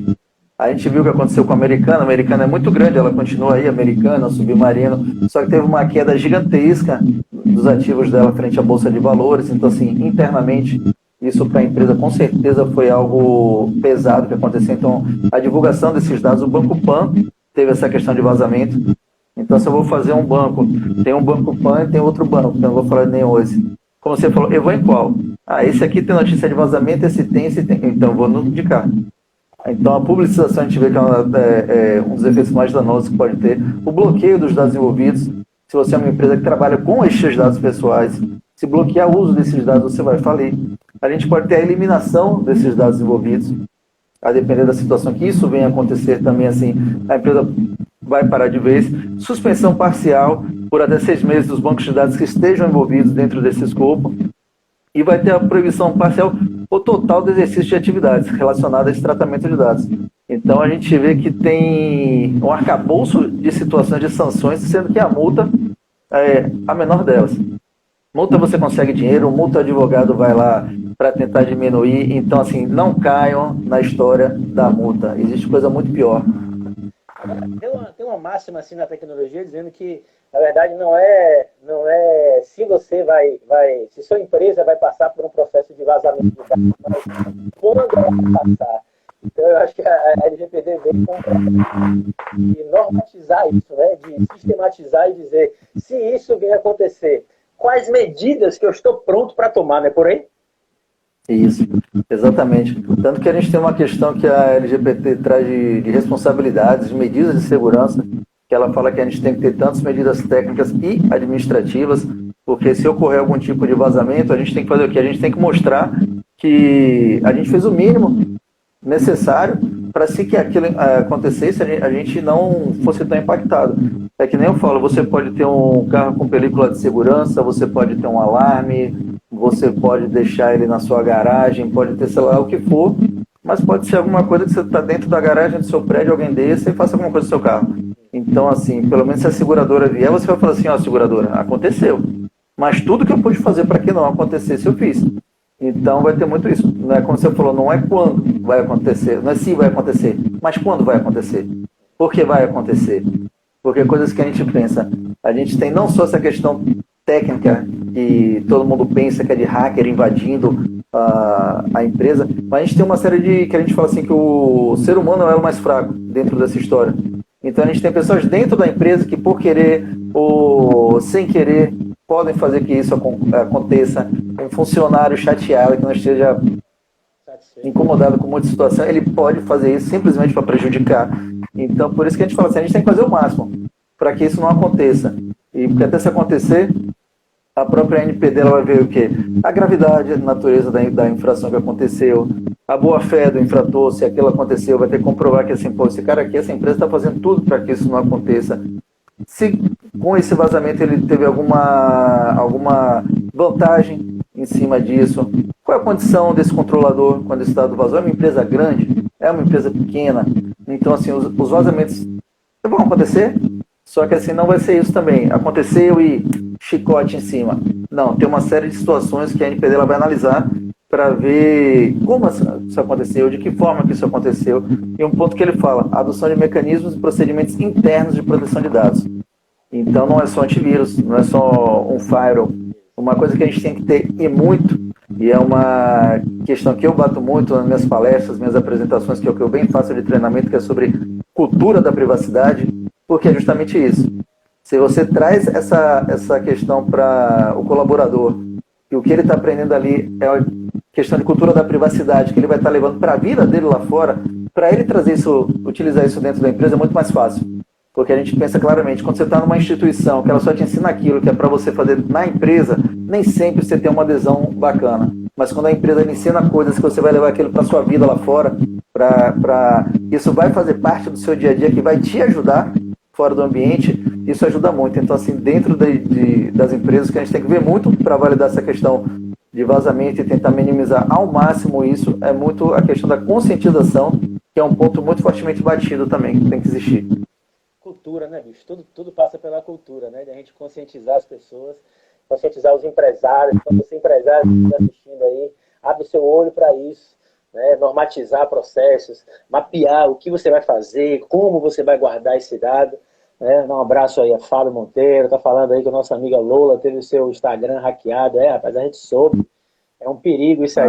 A gente viu o que aconteceu com a Americana. A Americana é muito grande, ela continua aí, Americana, Submarino, só que teve uma queda gigantesca dos ativos dela frente à Bolsa de Valores. Então, assim, internamente, isso para a empresa com certeza foi algo pesado que aconteceu. Então, a divulgação desses dados, o Banco Pan teve essa questão de vazamento. Então, se eu vou fazer um banco, tem um Banco Pan e tem outro banco, então eu não vou falar nem hoje. Como você falou, eu vou em qual? Esse aqui tem notícia de vazamento, esse tem, então eu vou no de cá. Então, a publicização, a gente vê que é um dos efeitos mais danosos que pode ter. O bloqueio dos dados envolvidos. Se você é uma empresa que trabalha com estes dados pessoais, se bloquear o uso desses dados, você vai falir. A gente pode ter a eliminação desses dados envolvidos, a depender da situação que isso venha a acontecer também, assim, a empresa vai parar de vez. Suspensão parcial por até 6 meses dos bancos de dados que estejam envolvidos dentro desse escopo. E vai ter a proibição parcial ou total do exercício de atividades relacionadas a esse tratamento de dados. Então, a gente vê que tem um arcabouço de situações de sanções, sendo que a multa é a menor delas. Multa você consegue dinheiro, multa o advogado vai lá para tentar diminuir. Então, assim, não caiam na história da multa. Existe coisa muito pior. Tem uma máxima assim na tecnologia dizendo que, na verdade, não é se você se sua empresa vai passar por um processo de vazamento de dados, mas quando ela vai passar. Então, eu acho que a LGPD vem de normatizar isso, né? De sistematizar e dizer, se isso vier acontecer, quais medidas que eu estou pronto para tomar, não é por aí? Isso, exatamente. Tanto que a gente tem uma questão que a LGBT traz de responsabilidades, de medidas de segurança, que ela fala que a gente tem que ter tantas medidas técnicas e administrativas, porque se ocorrer algum tipo de vazamento, a gente tem que fazer o quê? A gente tem que mostrar que a gente fez o mínimo necessário para se que aquilo acontecesse, a gente não fosse tão impactado. É que nem eu falo, você pode ter um carro com película de segurança, você pode ter um alarme, você pode deixar ele na sua garagem, pode ter, sei lá, o que for, mas pode ser alguma coisa que você está dentro da garagem do seu prédio, alguém desça e faça alguma coisa no seu carro. Então, assim, pelo menos se a seguradora vier, você vai falar assim, ó, seguradora, aconteceu. Mas tudo que eu pude fazer para que não acontecesse, eu fiz. Então vai ter muito isso. Não é como você falou, não é quando vai acontecer, não é se vai acontecer, mas quando vai acontecer. Por que vai acontecer? Porque coisas que a gente pensa, a gente tem não só essa questão técnica que todo mundo pensa que é de hacker invadindo a empresa, mas a gente tem uma série de, que a gente fala assim, que o ser humano é o mais fraco dentro dessa história. Então a gente tem pessoas dentro da empresa que por querer ou sem querer podem fazer que isso aconteça. Um funcionário chateado que não esteja incomodado com muita situação, ele pode fazer isso simplesmente para prejudicar. Então, por isso que a gente fala assim, a gente tem que fazer o máximo para que isso não aconteça. E porque até se acontecer, a própria NPD ela vai ver o quê? A gravidade, a natureza da infração que aconteceu, a boa-fé do infrator, se aquilo aconteceu, vai ter que comprovar que assim, pô, esse cara aqui, essa empresa está fazendo tudo para que isso não aconteça. Se com esse vazamento ele teve alguma vantagem em cima disso, qual é a condição desse controlador quando esse dado vazou? É uma empresa grande? É uma empresa pequena? Então, assim, os vazamentos vão acontecer, só que assim, não vai ser isso também. Aconteceu e chicote em cima. Não, tem uma série de situações que a NPD ela vai analisar para ver como isso aconteceu, de que forma que isso aconteceu. E um ponto que ele fala, a adoção de mecanismos e procedimentos internos de proteção de dados. Então não é só antivírus, não é só um firewall. Uma coisa que a gente tem que ter e muito, e é uma questão que eu bato muito nas minhas palestras, minhas apresentações, que é o que eu bem faço de treinamento, que é sobre cultura da privacidade, porque é justamente isso. Se você traz essa questão para o colaborador, e o que ele está aprendendo ali é a questão de cultura da privacidade, que ele vai estar levando para a vida dele lá fora, para ele trazer isso, utilizar isso dentro da empresa é muito mais fácil. Porque a gente pensa claramente, quando você está numa instituição que ela só te ensina aquilo que é para você fazer na empresa, nem sempre você tem uma adesão bacana. Mas quando a empresa lhe ensina coisas que você vai levar aquilo para a sua vida lá fora, isso vai fazer parte do seu dia a dia, que vai te ajudar fora do ambiente, isso ajuda muito. Então, assim, dentro das empresas, que a gente tem que ver muito para validar essa questão de vazamento e tentar minimizar ao máximo isso, é muito a questão da conscientização, que é um ponto muito fortemente batido também, que tem que existir. Cultura, né, bicho? Tudo passa pela cultura, né? De a gente conscientizar as pessoas, conscientizar os empresários. Então, você empresário que está assistindo aí, abre o seu olho para isso, né? Normatizar processos, mapear o que você vai fazer, como você vai guardar esse dado. Né? Dar um abraço aí a Fábio Monteiro, tá falando aí que a nossa amiga Lola teve o seu Instagram hackeado. Rapaz, a gente soube. É um perigo isso aí.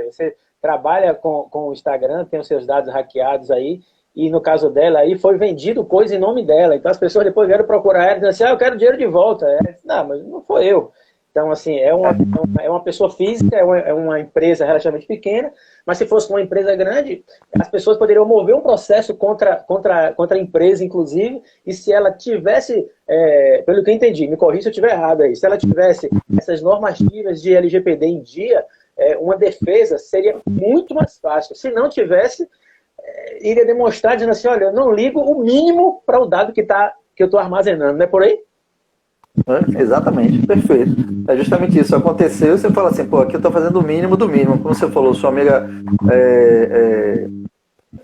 Você trabalha com o Instagram, tem os seus dados hackeados aí, e no caso dela aí foi vendido coisa em nome dela. Então as pessoas depois vieram procurar ela e disseram assim, eu quero dinheiro de volta. Não, mas não foi eu. Então, assim, é uma pessoa física, é uma empresa relativamente pequena, mas se fosse uma empresa grande, as pessoas poderiam mover um processo contra a empresa, inclusive, e se ela tivesse, pelo que eu entendi, me corrija se eu estiver errado aí, se ela tivesse essas normativas de LGPD em dia, uma defesa seria muito mais fácil. Se não tivesse, iria demonstrar dizendo assim, olha, eu não ligo o mínimo para o dado que eu estou armazenando, não é por aí? Exatamente, perfeito. É justamente isso. Aconteceu, você fala assim, pô, aqui eu estou fazendo o mínimo do mínimo. Como você falou, sua amiga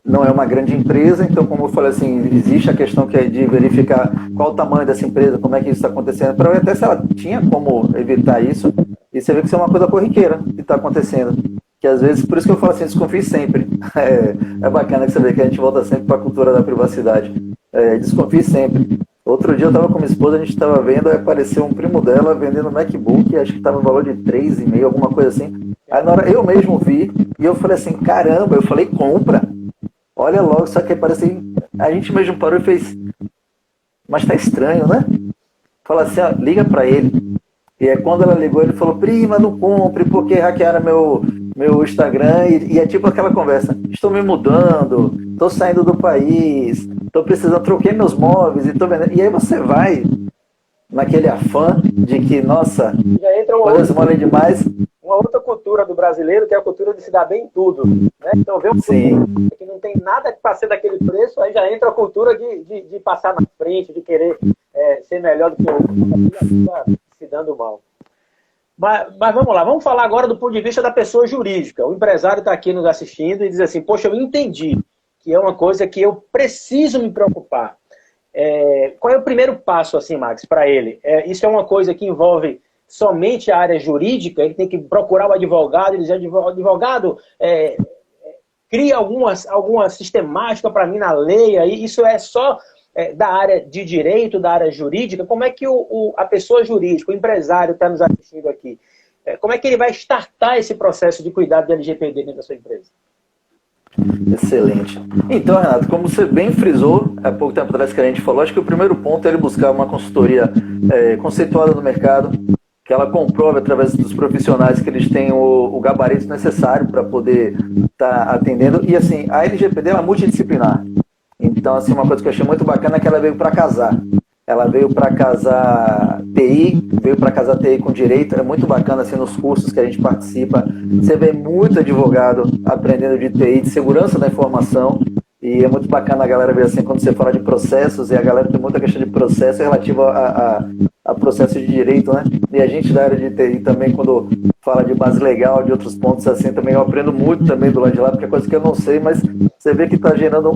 não é uma grande empresa, então, como eu falei assim, existe a questão que é de verificar qual o tamanho dessa empresa, como é que isso está acontecendo, para ver até se ela tinha como evitar isso, e você vê que isso é uma coisa corriqueira que está acontecendo. Que às vezes, por isso que eu falo assim, desconfie sempre. É bacana que você vê que a gente volta sempre para a cultura da privacidade. Desconfie sempre. Outro dia eu estava com minha esposa, a gente estava vendo, aí apareceu um primo dela vendendo MacBook, acho que estava no valor de 3,5, alguma coisa assim. Aí na hora eu mesmo vi, e eu falei assim, caramba, eu falei, compra. Olha logo, só que parece, a gente mesmo parou e fez, mas tá estranho, né? Fala assim, ó, liga para ele. E aí quando ela ligou, ele falou, prima, não compre, porque hackearam meu Instagram, e é tipo aquela conversa, estou me mudando, estou saindo do país, estou precisando, troquei meus móveis, e estou vendendo. E aí você vai naquele afã de que, nossa, já entra coisas molem demais. Uma outra cultura do brasileiro, que é a cultura de se dar bem em tudo. Né? Então, vê um produto que não tem nada para ser daquele preço, aí já entra a cultura de passar na frente, de querer ser melhor do que o outro, se dando mal. Mas vamos lá, vamos falar agora do ponto de vista da pessoa jurídica. O empresário está aqui nos assistindo e diz assim, poxa, eu entendi que é uma coisa que eu preciso me preocupar. Qual é o primeiro passo, assim, Max, para ele? Isso é uma coisa que envolve somente a área jurídica, ele tem que procurar o advogado, ele diz, advogado, cria alguma sistemática para mim na lei, aí isso é só da área de direito, da área jurídica. Como é que a pessoa jurídica, o empresário está nos assistindo aqui, como é que ele vai startar esse processo de cuidado de LGPD dentro da sua empresa? Excelente. Então, Renato, como você bem frisou, há pouco tempo atrás que a gente falou, acho que o primeiro ponto é ele buscar uma consultoria conceituada no mercado, que ela comprove através dos profissionais que eles têm o gabarito necessário para poder estar atendendo. E assim, a LGPD é multidisciplinar. Então, assim, uma coisa que eu achei muito bacana é que ela veio para casar. Ela veio para casar TI, veio para casar TI com direito. É muito bacana, assim, nos cursos que a gente participa. Você vê muito advogado aprendendo de TI, de segurança da informação. E é muito bacana a galera ver, assim, quando você fala de processos, e a galera tem muita questão de processo relativa a processos de direito, né? E a gente da área de TI também, quando fala de base legal, de outros pontos assim, também eu aprendo muito também do lado de lá, porque é coisa que eu não sei, mas você vê que está gerando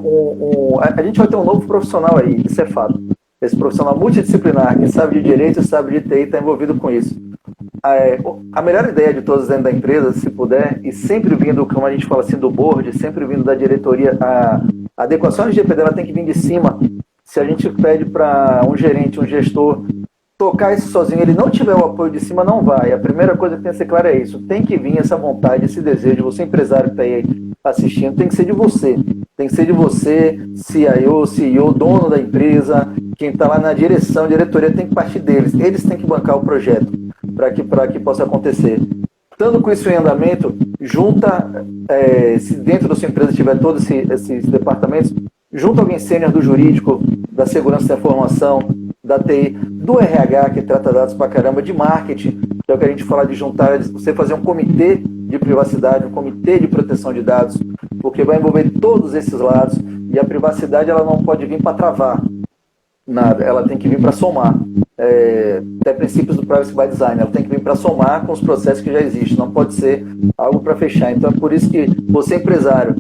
a gente vai ter um novo profissional aí, isso é fato. Esse profissional multidisciplinar, que sabe de direito, sabe de TI, está envolvido com isso. A melhor ideia de todos dentro da empresa, se puder, e sempre vindo, como a gente fala assim, do board, sempre vindo da diretoria, a adequação à LGPD ela tem que vir de cima. Se a gente pede para um gerente, um gestor, tocar isso sozinho, ele não tiver o apoio de cima, não vai. A primeira coisa que tem que ser clara é isso. Tem que vir essa vontade, esse desejo. Você, empresário que está aí assistindo, tem que ser de você. Tem que ser de você, CIO, CEO, dono da empresa, quem está lá na direção, diretoria, tem que partir deles. Eles têm que bancar o projeto para que possa acontecer. Estando com isso em andamento, junta, se dentro da sua empresa tiver todos esses departamentos, junta alguém sênior do jurídico, da segurança da informação, da TI, do RH, que trata dados pra caramba, de marketing, que é o que a gente fala de juntar, você fazer um comitê de privacidade, um comitê de proteção de dados, porque vai envolver todos esses lados, e a privacidade ela não pode vir para travar nada, ela tem que vir para somar. Até princípios do Privacy by Design, ela tem que vir para somar com os processos que já existem, não pode ser algo para fechar. Então é por isso que você, empresário,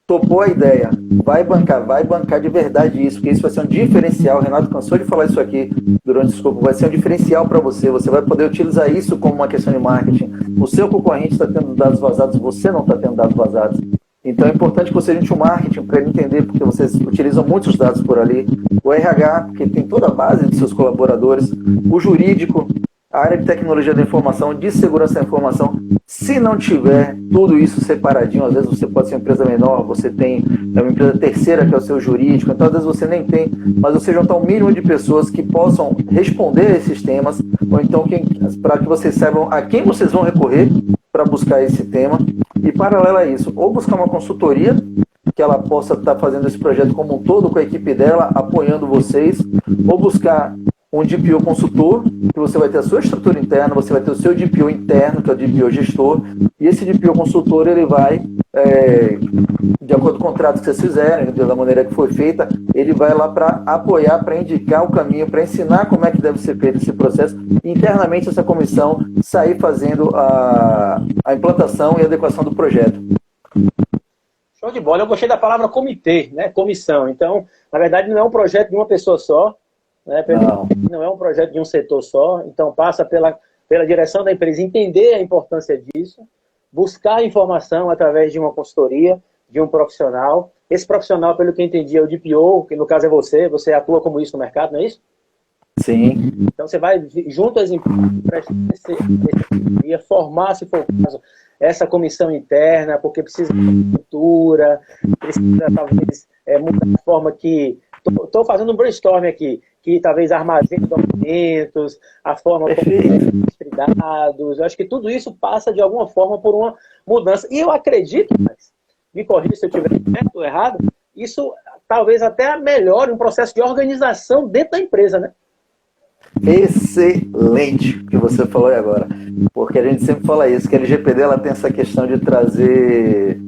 topou a ideia, vai bancar de verdade isso, porque isso vai ser um diferencial. O Renato cansou de falar isso aqui durante o escopo, vai ser um diferencial para você, você vai poder utilizar isso como uma questão de marketing. O seu concorrente está tendo dados vazados, você não está tendo dados vazados. Então é importante que você junte o marketing para ele entender, porque vocês utilizam muitos dados por ali, o RH, porque tem toda a base dos seus colaboradores, o jurídico, a área de tecnologia da informação, de segurança da informação. Se não tiver tudo isso separadinho, às vezes você pode ser uma empresa menor, você tem uma empresa terceira que é o seu jurídico, então às vezes você nem tem, mas você juntar um mínimo de pessoas que possam responder a esses temas, ou então para que vocês saibam a quem vocês vão recorrer para buscar esse tema, e paralelo a isso, ou buscar uma consultoria que ela possa estar fazendo esse projeto como um todo com a equipe dela, apoiando vocês, ou buscar um DPO consultor, que você vai ter a sua estrutura interna, você vai ter o seu DPO interno, que é o DPO gestor, e esse DPO consultor, ele vai, de acordo com o contrato que vocês fizerem, da maneira que foi feita, ele vai lá para apoiar, para indicar o caminho, para ensinar como é que deve ser feito esse processo, e internamente essa comissão sair fazendo a implantação e adequação do projeto. Show de bola. Eu gostei da palavra comitê, né? Comissão. Então, na verdade, não é um projeto de uma pessoa só, né? Não é um projeto de um setor só. Então, passa pela direção da empresa entender a importância disso, buscar informação através de uma consultoria, de um profissional. Esse profissional, pelo que eu entendi, é o DPO, que no caso é você atua como isso no mercado, não é isso? Sim. Então, você vai junto às empresas para formar, se for o caso, essa comissão interna, porque precisa de cultura, precisa talvez mudar a forma que... Estou fazendo um brainstorm aqui, que talvez armazene documentos, a forma como dados. Eu acho que tudo isso passa de alguma forma por uma mudança. E eu acredito, mas me corrija se eu estiver certo ou errado, isso talvez até melhore um processo de organização dentro da empresa, né? Excelente o que você falou aí agora, porque a gente sempre fala isso, que a LGPD ela tem essa questão de trazer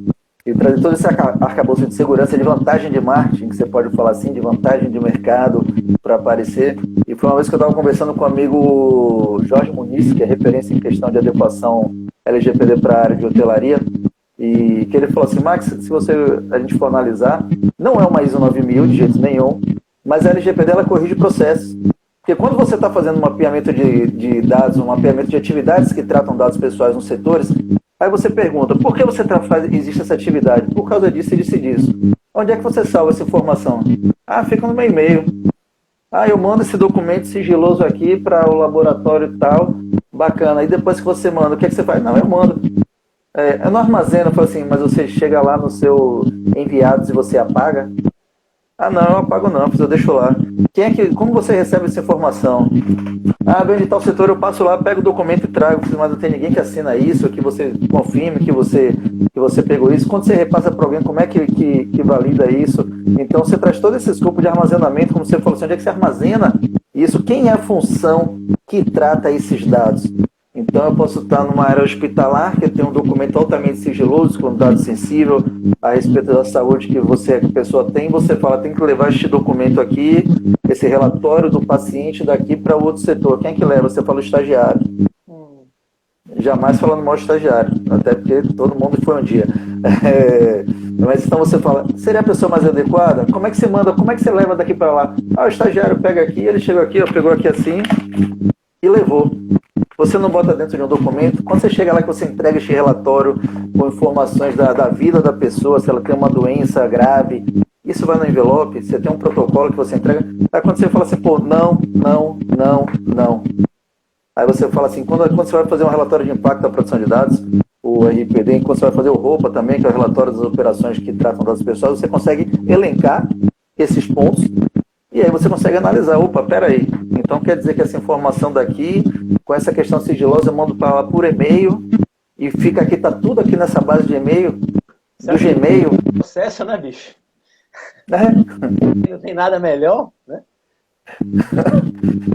todo esse arcabouço de segurança, de vantagem de marketing, que você pode falar assim, de vantagem de mercado para aparecer. E foi uma vez que eu estava conversando com o amigo Jorge Muniz, que é referência em questão de adequação LGPD para a área de hotelaria, e que ele falou assim: Max, se a gente for analisar, não é uma ISO 9000 de jeito nenhum, mas a LGPD ela corrige processos. Porque quando você está fazendo um mapeamento de dados, um mapeamento de atividades que tratam dados pessoais nos setores, aí você pergunta, por que existe essa atividade? Por causa disso e disso. Onde é que você salva essa informação? Ah, fica no meu e-mail. Ah, eu mando esse documento sigiloso aqui para o laboratório e tal, bacana. Aí depois que você manda, o que é que você faz? Não, eu mando. Eu não armazeno, eu falo assim, mas você chega lá no seu enviados e você apaga? Ah, não, eu apago não, eu deixo lá. Como você recebe essa informação? Ah, vem de tal setor, eu passo lá, pego o documento e trago, mas não tem ninguém que assina isso, que você confirme que você pegou isso. Quando você repassa para alguém, como é que valida isso? Então, você traz todo esse escopo de armazenamento, como você falou assim, onde é que você armazena isso? Quem é a função que trata esses dados? Então, eu posso estar numa área hospitalar, que tem um documento altamente sigiloso, com dado sensível, a respeito da saúde que a pessoa tem, você fala, tem que levar este documento aqui, esse relatório do paciente daqui para o outro setor. Quem é que leva? Você fala o estagiário. Jamais falando mal do estagiário, até porque todo mundo foi um dia. Mas então você fala, seria a pessoa mais adequada? Como é que você manda, como é que você leva daqui para lá? Ah, o estagiário pega aqui, ele chegou aqui, pegou aqui assim e levou. Você não bota dentro de um documento. Quando você chega lá que você entrega este relatório com informações da vida da pessoa, se ela tem uma doença grave, isso vai no envelope, você tem um protocolo que você entrega. Aí quando você fala assim, pô, não. Aí você fala assim, quando você vai fazer um relatório de impacto da proteção de dados, o RPD, quando você vai fazer o ROPA também, que é o relatório das operações que tratam dados pessoais, você consegue elencar esses pontos E aí você consegue analisar, opa, peraí, então quer dizer que essa informação daqui, com essa questão sigilosa, eu mando para lá por e-mail, e fica aqui, tá tudo aqui nessa base de e-mail, do Gmail. Processo, né, bicho? É. Não tem nada melhor, né?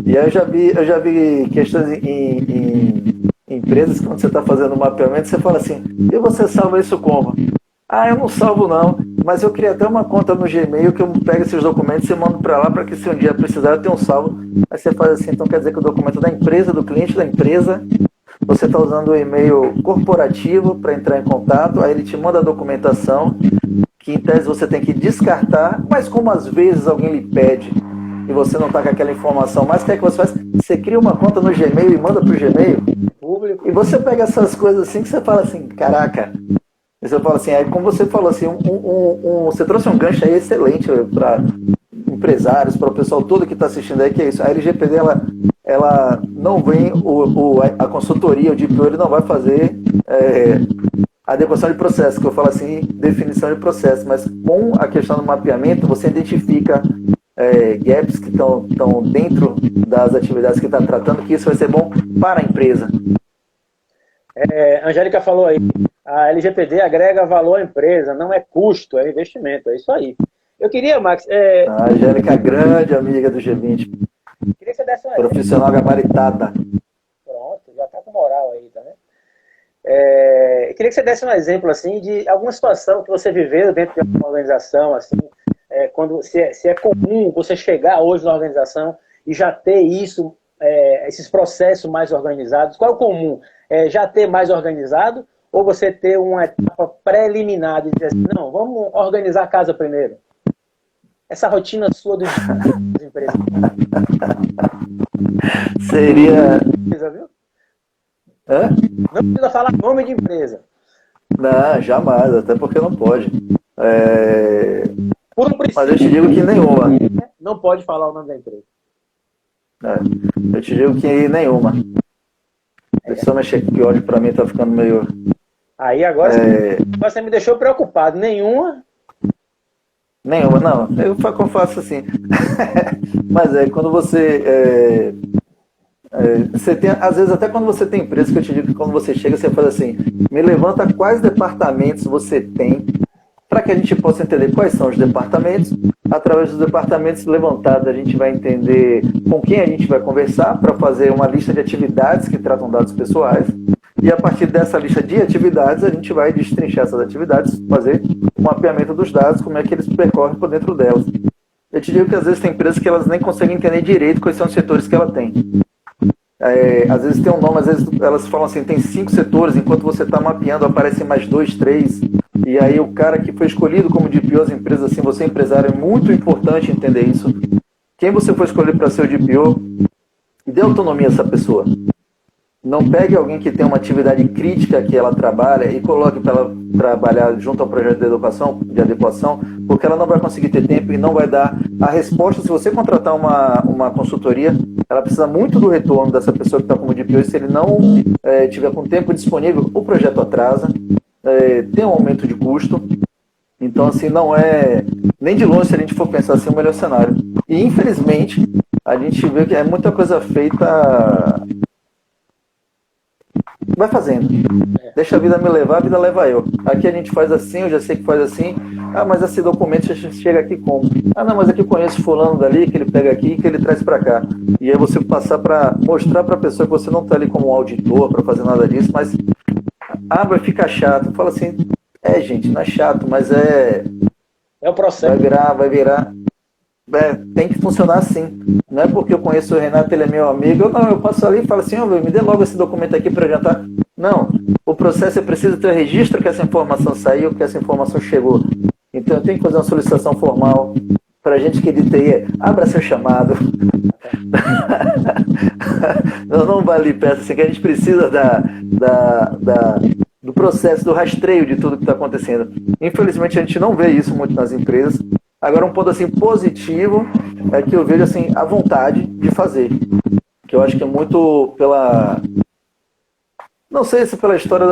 E aí eu já vi questões em empresas que quando você está fazendo um mapeamento, você fala assim, e você salva isso como? Ah, eu não salvo não, mas eu criei até uma conta no Gmail que eu pego esses documentos e mando para lá para que se um dia precisar eu tenha um salvo. Aí você faz assim, então quer dizer que o documento da empresa, do cliente da empresa, você está usando o e-mail corporativo para entrar em contato, aí ele te manda a documentação, que em tese você tem que descartar, mas como às vezes alguém lhe pede e você não está com aquela informação, mas o que é que você faz? Você cria uma conta no Gmail e manda para o Gmail, e você pega essas coisas assim que você fala assim, caraca. E você fala assim, aí como você falou assim, você trouxe um gancho aí excelente para empresários, para o pessoal todo que está assistindo aí, que é isso. A LGPD, ela não vem, a consultoria, o DPO, ele não vai fazer adequação de processo, que eu falo assim, definição de processo, mas com a questão do mapeamento, você identifica gaps que estão dentro das atividades que está tratando, que isso vai ser bom para a empresa. A Angélica falou aí, a LGPD agrega valor à empresa, não é custo, é investimento, é isso aí. Eu queria, Max... A Angélica é grande amiga do G20. Queria que você desse profissional gabaritada. Pronto, já tá com moral aí, tá vendo? Queria que você desse um exemplo, assim, de alguma situação que você viveu dentro de uma organização, assim, se é comum você chegar hoje na organização e já ter isso, esses processos mais organizados. Qual é o comum? Já ter mais organizado ou você ter uma etapa preliminar de dizer assim, não, vamos organizar a casa primeiro? Essa rotina sua das empresas. Seria... Viu? Hã? Não precisa falar nome de empresa. Não, jamais, até porque não pode. Por um princípio, mas eu te digo que nenhuma. Não pode falar o nome da empresa. Eu te digo que nenhuma. Deixa eu mexer aqui, que ódio pra mim tá ficando meio... Aí agora você me deixou preocupado. Nenhuma? Nenhuma, não. Eu faço assim. Mas quando você... você tem, às vezes até quando você tem empresa, que eu te digo que quando você chega, você faz assim, me levanta quais departamentos você tem, para que a gente possa entender quais são os departamentos. Através dos departamentos levantados, a gente vai entender com quem a gente vai conversar para fazer uma lista de atividades que tratam dados pessoais. E a partir dessa lista de atividades, a gente vai destrinchar essas atividades, fazer o mapeamento dos dados, como é que eles percorrem por dentro delas. Eu te digo que às vezes tem empresas que elas nem conseguem entender direito quais são os setores que ela tem. Às vezes tem um nome, às vezes elas falam assim, tem 5 setores, enquanto você está mapeando aparecem mais 2, 3, e aí o cara que foi escolhido como DPO, as empresas assim, você empresário, é muito importante entender isso. Quem você foi escolher para ser o DPO, dê autonomia a essa pessoa. Não pegue alguém que tem uma atividade crítica que ela trabalha e coloque para ela trabalhar junto ao projeto de adequação, porque ela não vai conseguir ter tempo e não vai dar a resposta. Se você contratar uma consultoria, ela precisa muito do retorno dessa pessoa que está como DPO, e se ele não tiver com tempo disponível, o projeto atrasa, tem um aumento de custo. Então, assim, não é nem de longe, se a gente for pensar assim, o melhor cenário. E, infelizmente, a gente vê que é muita coisa feita... Vai fazendo. Deixa a vida me levar, a vida leva eu. Aqui a gente faz assim, eu já sei que faz assim. Ah, mas esse documento chega aqui como? Ah, não, mas aqui eu conheço fulano dali, que ele pega aqui e que ele traz para cá. E aí você passar para mostrar para a pessoa que você não está ali como um auditor para fazer nada disso, mas vai ficar chato. Fala assim, gente, não é chato, mas é o processo. Vai virar. Tem que funcionar assim. Não é porque eu conheço o Renato, ele é meu amigo. Eu passo ali e falo assim, me dê logo esse documento aqui para adiantar. Não, o processo é preciso ter registro que essa informação saiu, que essa informação chegou. Então eu tenho que fazer uma solicitação formal para a gente que de TI abra seu chamado. não vale peça, assim, que a gente precisa do processo, do rastreio de tudo que está acontecendo. Infelizmente a gente não vê isso muito nas empresas. Agora um ponto assim positivo é que eu vejo assim a vontade de fazer, que eu acho que é muito Não sei se pela história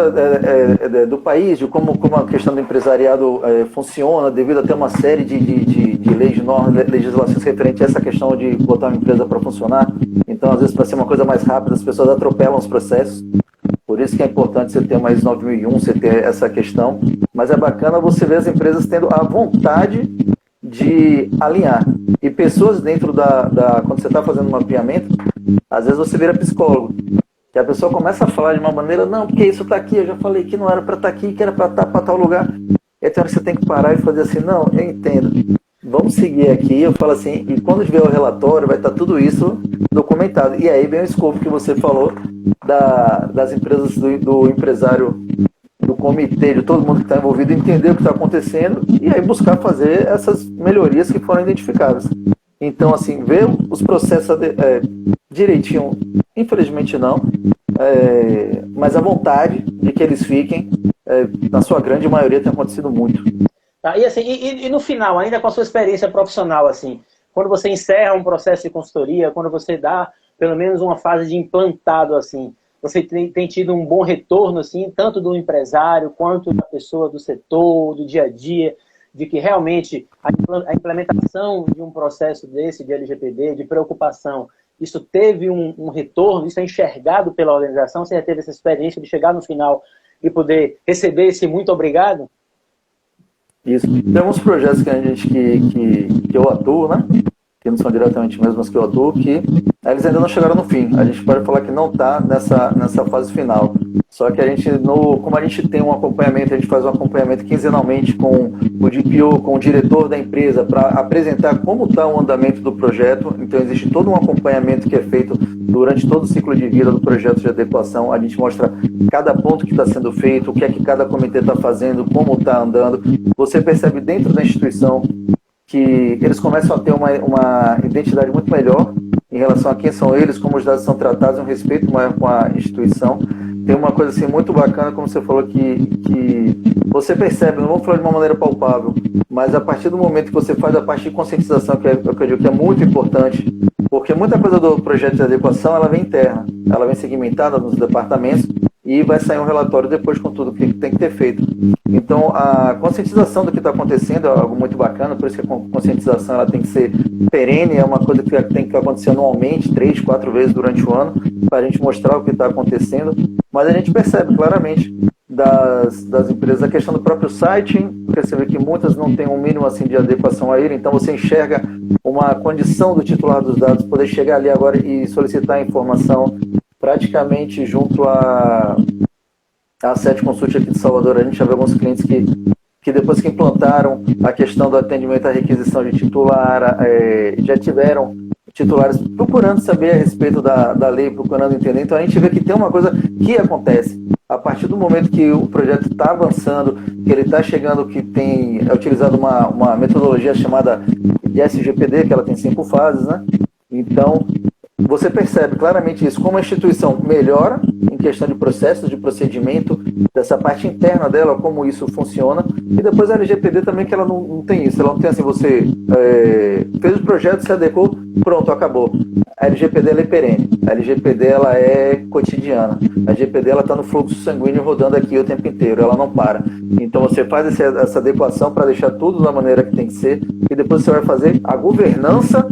do país, de como a questão do empresariado funciona, devido a ter uma série de leis, de normas, legislações referentes a essa questão de botar uma empresa para funcionar. Então, às vezes, para ser uma coisa mais rápida, as pessoas atropelam os processos. Por isso que é importante você ter mais 9001, você ter essa questão. Mas é bacana você ver as empresas tendo a vontade de alinhar. E pessoas dentro quando você está fazendo um mapeamento, às vezes você vira psicólogo. Que a pessoa começa a falar de uma maneira, não, porque isso está aqui, eu já falei que não era para estar aqui, que era para estar para tal lugar. E até hora você tem que parar e fazer assim, não, eu entendo. Vamos seguir aqui, eu falo assim, e quando tiver o relatório, vai estar tudo isso documentado. E aí vem o escopo que você falou das empresas, do empresário, do comitê, de todo mundo que está envolvido, entender o que está acontecendo e aí buscar fazer essas melhorias que foram identificadas. Então, assim, ver os processos direitinho, infelizmente não, mas a vontade de que eles fiquem, na sua grande maioria, tem acontecido muito. Tá, e, assim, e no final, ainda com a sua experiência profissional, assim, quando você encerra um processo de consultoria, quando você dá pelo menos uma fase de implantado, assim, você tem tido um bom retorno, assim, tanto do empresário quanto da pessoa do setor, do dia a dia, de que realmente a implementação de um processo desse de LGPD, de preocupação, isso teve um retorno, isso é enxergado pela organização, você já teve essa experiência de chegar no final e poder receber esse muito obrigado? Isso. Tem alguns projetos que eu atuo, né? Que não são diretamente mesmo, mas que eu atuo, que eles ainda não chegaram no fim. A gente pode falar que não está nessa fase final. Só que a gente, como a gente tem um acompanhamento, a gente faz um acompanhamento quinzenalmente com o DPO, com o diretor da empresa, para apresentar como está o andamento do projeto. Então existe todo um acompanhamento que é feito durante todo o ciclo de vida do projeto de adequação. A gente mostra cada ponto que está sendo feito, o que é que cada comitê está fazendo, como está andando. Você percebe dentro da instituição que eles começam a ter uma identidade muito melhor em relação a quem são eles, como os dados são tratados, um respeito maior com a instituição. Tem uma coisa assim muito bacana, como você falou, que você percebe, não vou falar de uma maneira palpável, mas a partir do momento que você faz a parte de conscientização, que eu digo que é muito importante, porque muita coisa do projeto de adequação ela vem interna, ela vem segmentada nos departamentos e vai sair um relatório depois com tudo que tem que ter feito. Então, a conscientização do que está acontecendo é algo muito bacana, por isso que a conscientização ela tem que ser perene, é uma coisa que tem que acontecer anualmente, 3, 4 vezes durante o ano, para a gente mostrar o que está acontecendo, mas a gente percebe claramente das empresas a questão do próprio site, porque você vê que muitas não têm um mínimo assim de adequação a ele, então você enxerga uma condição do titular dos dados poder chegar ali agora e solicitar a informação praticamente junto a Sete Consult aqui de Salvador. A gente já vê alguns clientes que depois que implantaram a questão do atendimento à requisição de titular, já tiveram titulares procurando saber a respeito da lei, procurando entender. Então a gente vê que tem uma coisa que acontece. A partir do momento que o projeto está avançando, que ele está chegando, que é utilizado uma metodologia chamada de SGPD, que ela tem 5 fases, né? Então, você percebe claramente isso, como a instituição melhora em questão de processos, de procedimento, dessa parte interna dela, como isso funciona, e depois a LGPD também, que ela não tem isso, ela não tem assim, você fez o projeto, se adequou, pronto, acabou. A LGPD ela é perene, a LGPD ela é cotidiana, a LGPD ela está no fluxo sanguíneo rodando aqui o tempo inteiro, ela não para. Então você faz essa adequação para deixar tudo da maneira que tem que ser, e depois você vai fazer a governança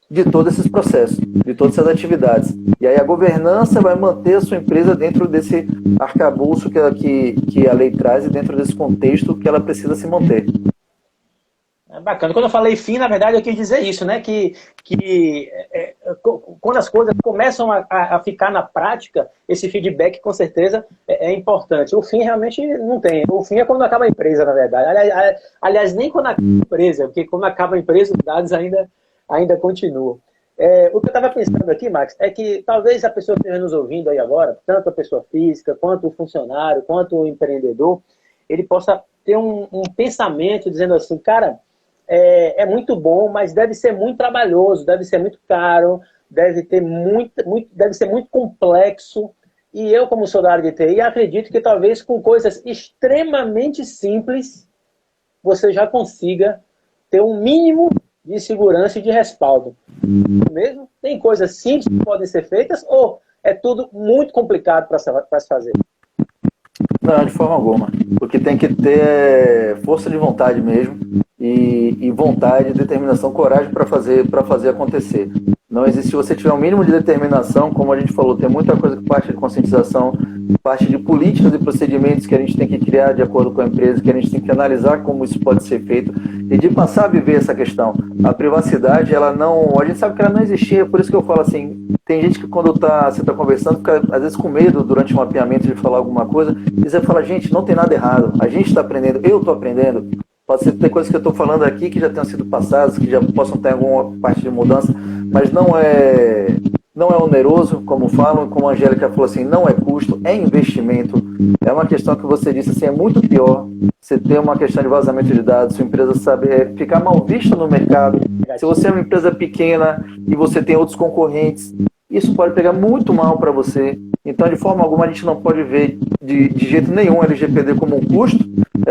de todos esses processos, de todas essas atividades. E aí a governança vai manter a sua empresa dentro desse arcabouço que a lei traz e dentro desse contexto que ela precisa se manter. É bacana. Quando eu falei fim, na verdade, eu quis dizer isso, né? Que quando as coisas começam a ficar na prática, esse feedback, com certeza, é importante. O fim realmente não tem. O fim é quando acaba a empresa, na verdade. Aliás, nem quando acaba a empresa, porque quando acaba a empresa, os dados ainda continuam. O que eu estava pensando aqui, Max, é que talvez a pessoa que esteja nos ouvindo aí agora, tanto a pessoa física, quanto o funcionário, quanto o empreendedor, ele possa ter um pensamento dizendo assim, cara, é muito bom, mas deve ser muito trabalhoso, deve ser muito caro, deve ser muito complexo. E eu, como sou da área de TI, acredito que talvez com coisas extremamente simples, você já consiga ter um mínimo de segurança e de respaldo. Mesmo? Tem coisas simples que podem ser feitas ou é tudo muito complicado para se fazer? Não, de forma alguma. O que tem que ter é força de vontade mesmo e vontade, determinação, coragem para fazer acontecer. Não existe, se você tiver um mínimo de determinação, como a gente falou, tem muita coisa que parte de conscientização, parte de políticas e procedimentos que a gente tem que criar de acordo com a empresa, que a gente tem que analisar como isso pode ser feito e de passar a viver essa questão. A privacidade, ela não, a gente sabe que ela não existia, por isso que eu falo assim, tem gente que quando você está conversando, fica às vezes com medo durante um mapeamento de falar alguma coisa, e você fala, gente, não tem nada errado, a gente está aprendendo, eu estou aprendendo, pode ser ter coisas que eu estou falando aqui que já tenham sido passadas, que já possam ter alguma parte de mudança, mas não é oneroso, como falam, como a Angélica falou assim, não é custo, é investimento. É uma questão que você disse assim, é muito pior você ter uma questão de vazamento de dados, sua empresa saber ficar mal vista no mercado. Se você é uma empresa pequena e você tem outros concorrentes, isso pode pegar muito mal para você. Então, de forma alguma, a gente não pode ver de jeito nenhum o LGPD como um custo,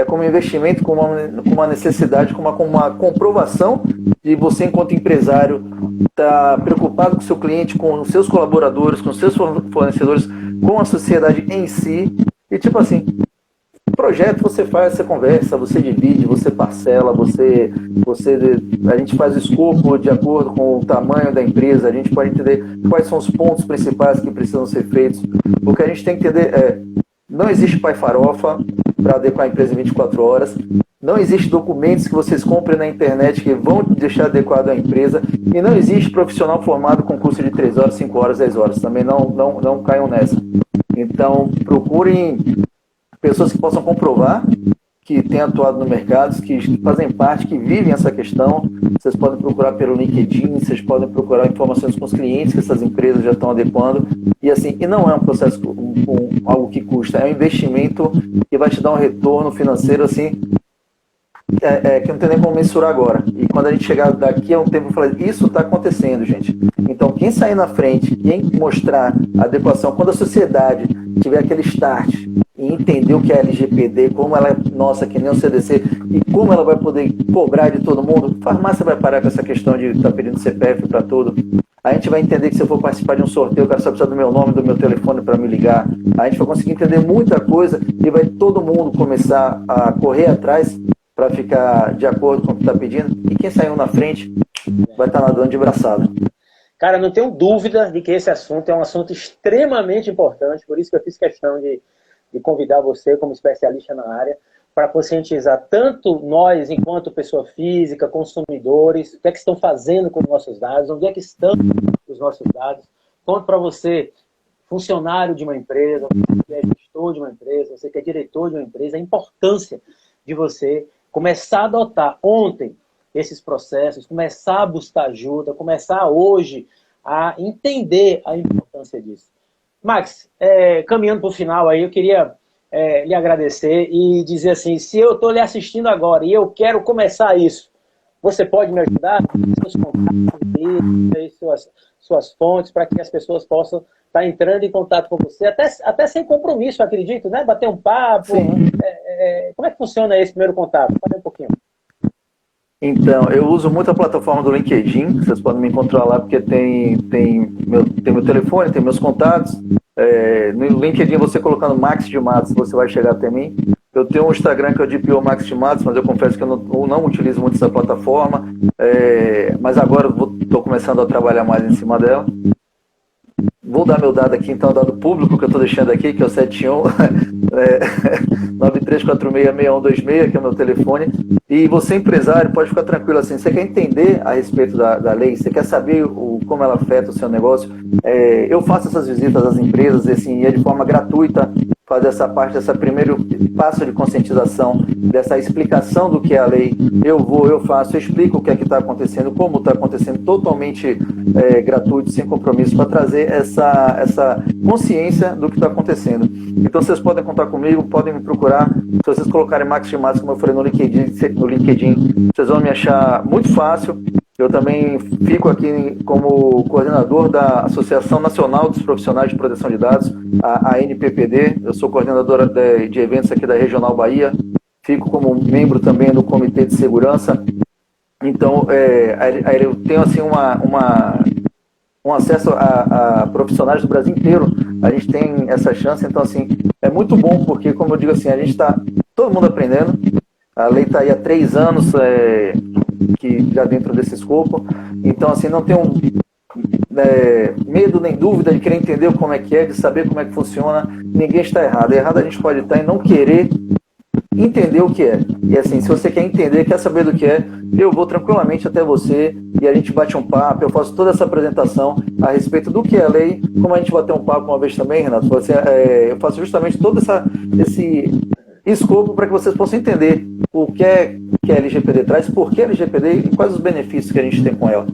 como um investimento, como uma necessidade, como uma comprovação de você, enquanto empresário, estar preocupado com o seu cliente, com os seus colaboradores, com os seus fornecedores, com a sociedade em si. E tipo assim, projeto você faz, você conversa, você divide, você parcela, a gente faz o escopo de acordo com o tamanho da empresa, a gente pode entender quais são os pontos principais que precisam ser feitos. O que a gente tem que entender não existe pai farofa para adequar a empresa em 24 horas, não existe documentos que vocês comprem na internet que vão deixar adequado à empresa, e não existe profissional formado com curso de 3 horas, 5 horas, 10 horas, também não caiam nessa. Então, procurem pessoas que possam comprovar que têm atuado no mercado, que fazem parte, que vivem essa questão. Vocês podem procurar pelo LinkedIn, vocês podem procurar informações com os clientes que essas empresas já estão adequando. E assim, e não é um processo, algo que custa, é um investimento que vai te dar um retorno financeiro assim, que não tem nem como mensurar agora. E quando a gente chegar daqui a um tempo, eu falei, isso está acontecendo, gente. Então, quem sair na frente, quem mostrar a adequação, quando a sociedade tiver aquele start e entender o que é a LGPD, como ela é nossa, que nem o CDC, e como ela vai poder cobrar de todo mundo, a farmácia vai parar com essa questão de estar pedindo CPF para tudo. A gente vai entender que se eu for participar de um sorteio, o cara só precisa do meu nome, do meu telefone para me ligar. A gente vai conseguir entender muita coisa e vai todo mundo começar a correr atrás para ficar de acordo com o que está pedindo. E quem saiu na frente vai estar nadando de braçada. Cara, não tenho dúvida de que esse assunto é um assunto extremamente importante, por isso que eu fiz questão de convidar você como especialista na área, para conscientizar tanto nós, enquanto pessoa física, consumidores, o que é que estão fazendo com os nossos dados, onde é que estão os nossos dados, quanto para você, funcionário de uma empresa, você que é gestor de uma empresa, você que é diretor de uma empresa, a importância de você começar a adotar ontem esses processos, começar a buscar ajuda, começar hoje a entender a importância disso. Max, caminhando para o final aí, eu queria lhe agradecer e dizer assim, se eu estou lhe assistindo agora e eu quero começar isso, você pode me ajudar? Seus contatos, suas fontes, para que as pessoas possam estar entrando em contato com você, até sem compromisso, acredito, né? Bater um papo. Como é que funciona esse primeiro contato? Fala um pouquinho. Então, eu uso muito a plataforma do LinkedIn, vocês podem me encontrar lá porque tem meu telefone, tem meus contatos. No LinkedIn, você colocando Max de Matos, você vai chegar até mim. Eu tenho um Instagram que é o DPO Max de Matos, mas eu confesso que eu não utilizo muito essa plataforma. Mas agora estou começando a trabalhar mais em cima dela. Vou dar meu dado aqui, então, o dado público que eu estou deixando aqui, que é o 71 93466126, que é o meu telefone. E você, empresário, pode ficar tranquilo assim. Você quer entender a respeito da lei? Você quer saber como ela afeta o seu negócio? Eu faço essas visitas às empresas, assim, é de forma gratuita, fazer essa parte, esse primeiro passo de conscientização, dessa explicação do que é a lei. Eu faço, eu explico o que é que está acontecendo, como está acontecendo, totalmente gratuito, sem compromisso, para trazer essa consciência do que está acontecendo. Então vocês podem contar comigo, podem me procurar. Se vocês colocarem Max de Matos, como eu falei no LinkedIn, vocês vão me achar muito fácil. Eu também fico aqui como coordenador da Associação Nacional dos Profissionais de Proteção de Dados, a ANPPD. Eu sou coordenadora de eventos aqui da Regional Bahia. Fico como membro também do Comitê de Segurança. Então, eu tenho assim um acesso a profissionais do Brasil inteiro. A gente tem essa chance, então assim, é muito bom, porque, como eu digo assim, a gente está todo mundo aprendendo. A lei está aí há 3 anos que já dentro desse escopo. Então, assim, não tem medo nem dúvida de querer entender como é que é, de saber como é que funciona. Ninguém está errado. Errado a gente pode estar em não querer entender o que é. E assim, se você quer entender, quer saber do que é, eu vou tranquilamente até você e a gente bate um papo, eu faço toda essa apresentação a respeito do que é a lei, como a gente bateu um papo uma vez também, Renato, eu faço justamente todo esse escopo para que vocês possam entender o que a LGPD traz, por que a LGPD e quais os benefícios que a gente tem com ela.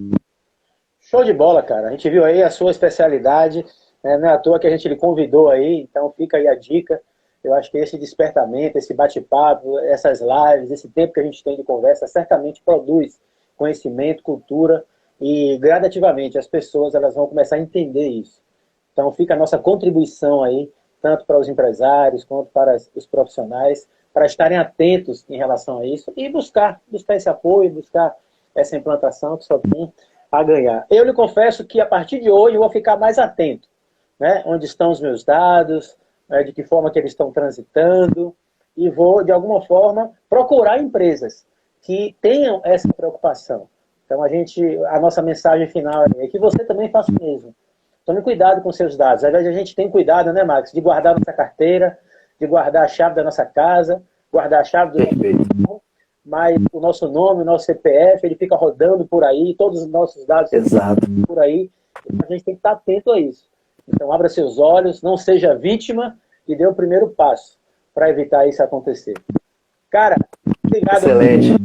Show de bola, cara. A gente viu aí a sua especialidade, né? Não é à toa que a gente lhe convidou aí, então fica aí a dica. Eu acho que esse despertamento, esse bate-papo, essas lives, esse tempo que a gente tem de conversa, certamente produz conhecimento, cultura e gradativamente as pessoas elas vão começar a entender isso. Então fica a nossa contribuição aí, tanto para os empresários quanto para os profissionais, para estarem atentos em relação a isso e buscar esse apoio, buscar essa implantação que só tem a ganhar. Eu lhe confesso que a partir de hoje eu vou ficar mais atento, né? Onde estão os meus dados, de que forma que eles estão transitando, e vou, de alguma forma, procurar empresas que tenham essa preocupação. Então, a nossa mensagem final é que você também faça o mesmo. Tome cuidado com seus dados. Às vezes a gente tem cuidado, né, Max, de guardar nossa carteira, de guardar a chave da nossa casa, guardar a chave do nosso, mas o nosso nome, o nosso CPF, ele fica rodando por aí, todos os nossos dados Exato. por aí. A gente tem que estar atento a isso. Então, abra seus olhos, não seja vítima e dê o primeiro passo para evitar isso acontecer. Cara, obrigado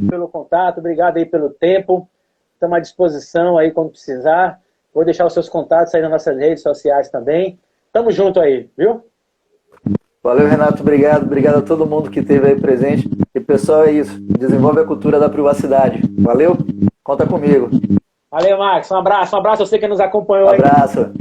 pelo contato, obrigado aí pelo tempo. Estamos à disposição aí quando precisar. Vou deixar os seus contatos aí nas nossas redes sociais também. Tamo junto aí, viu? Valeu, Renato. Obrigado. Obrigado a todo mundo que esteve aí presente. E, pessoal, é isso. Desenvolve a cultura da privacidade. Valeu? Conta comigo. Valeu, Max. Um abraço a você que nos acompanhou aí. Um abraço.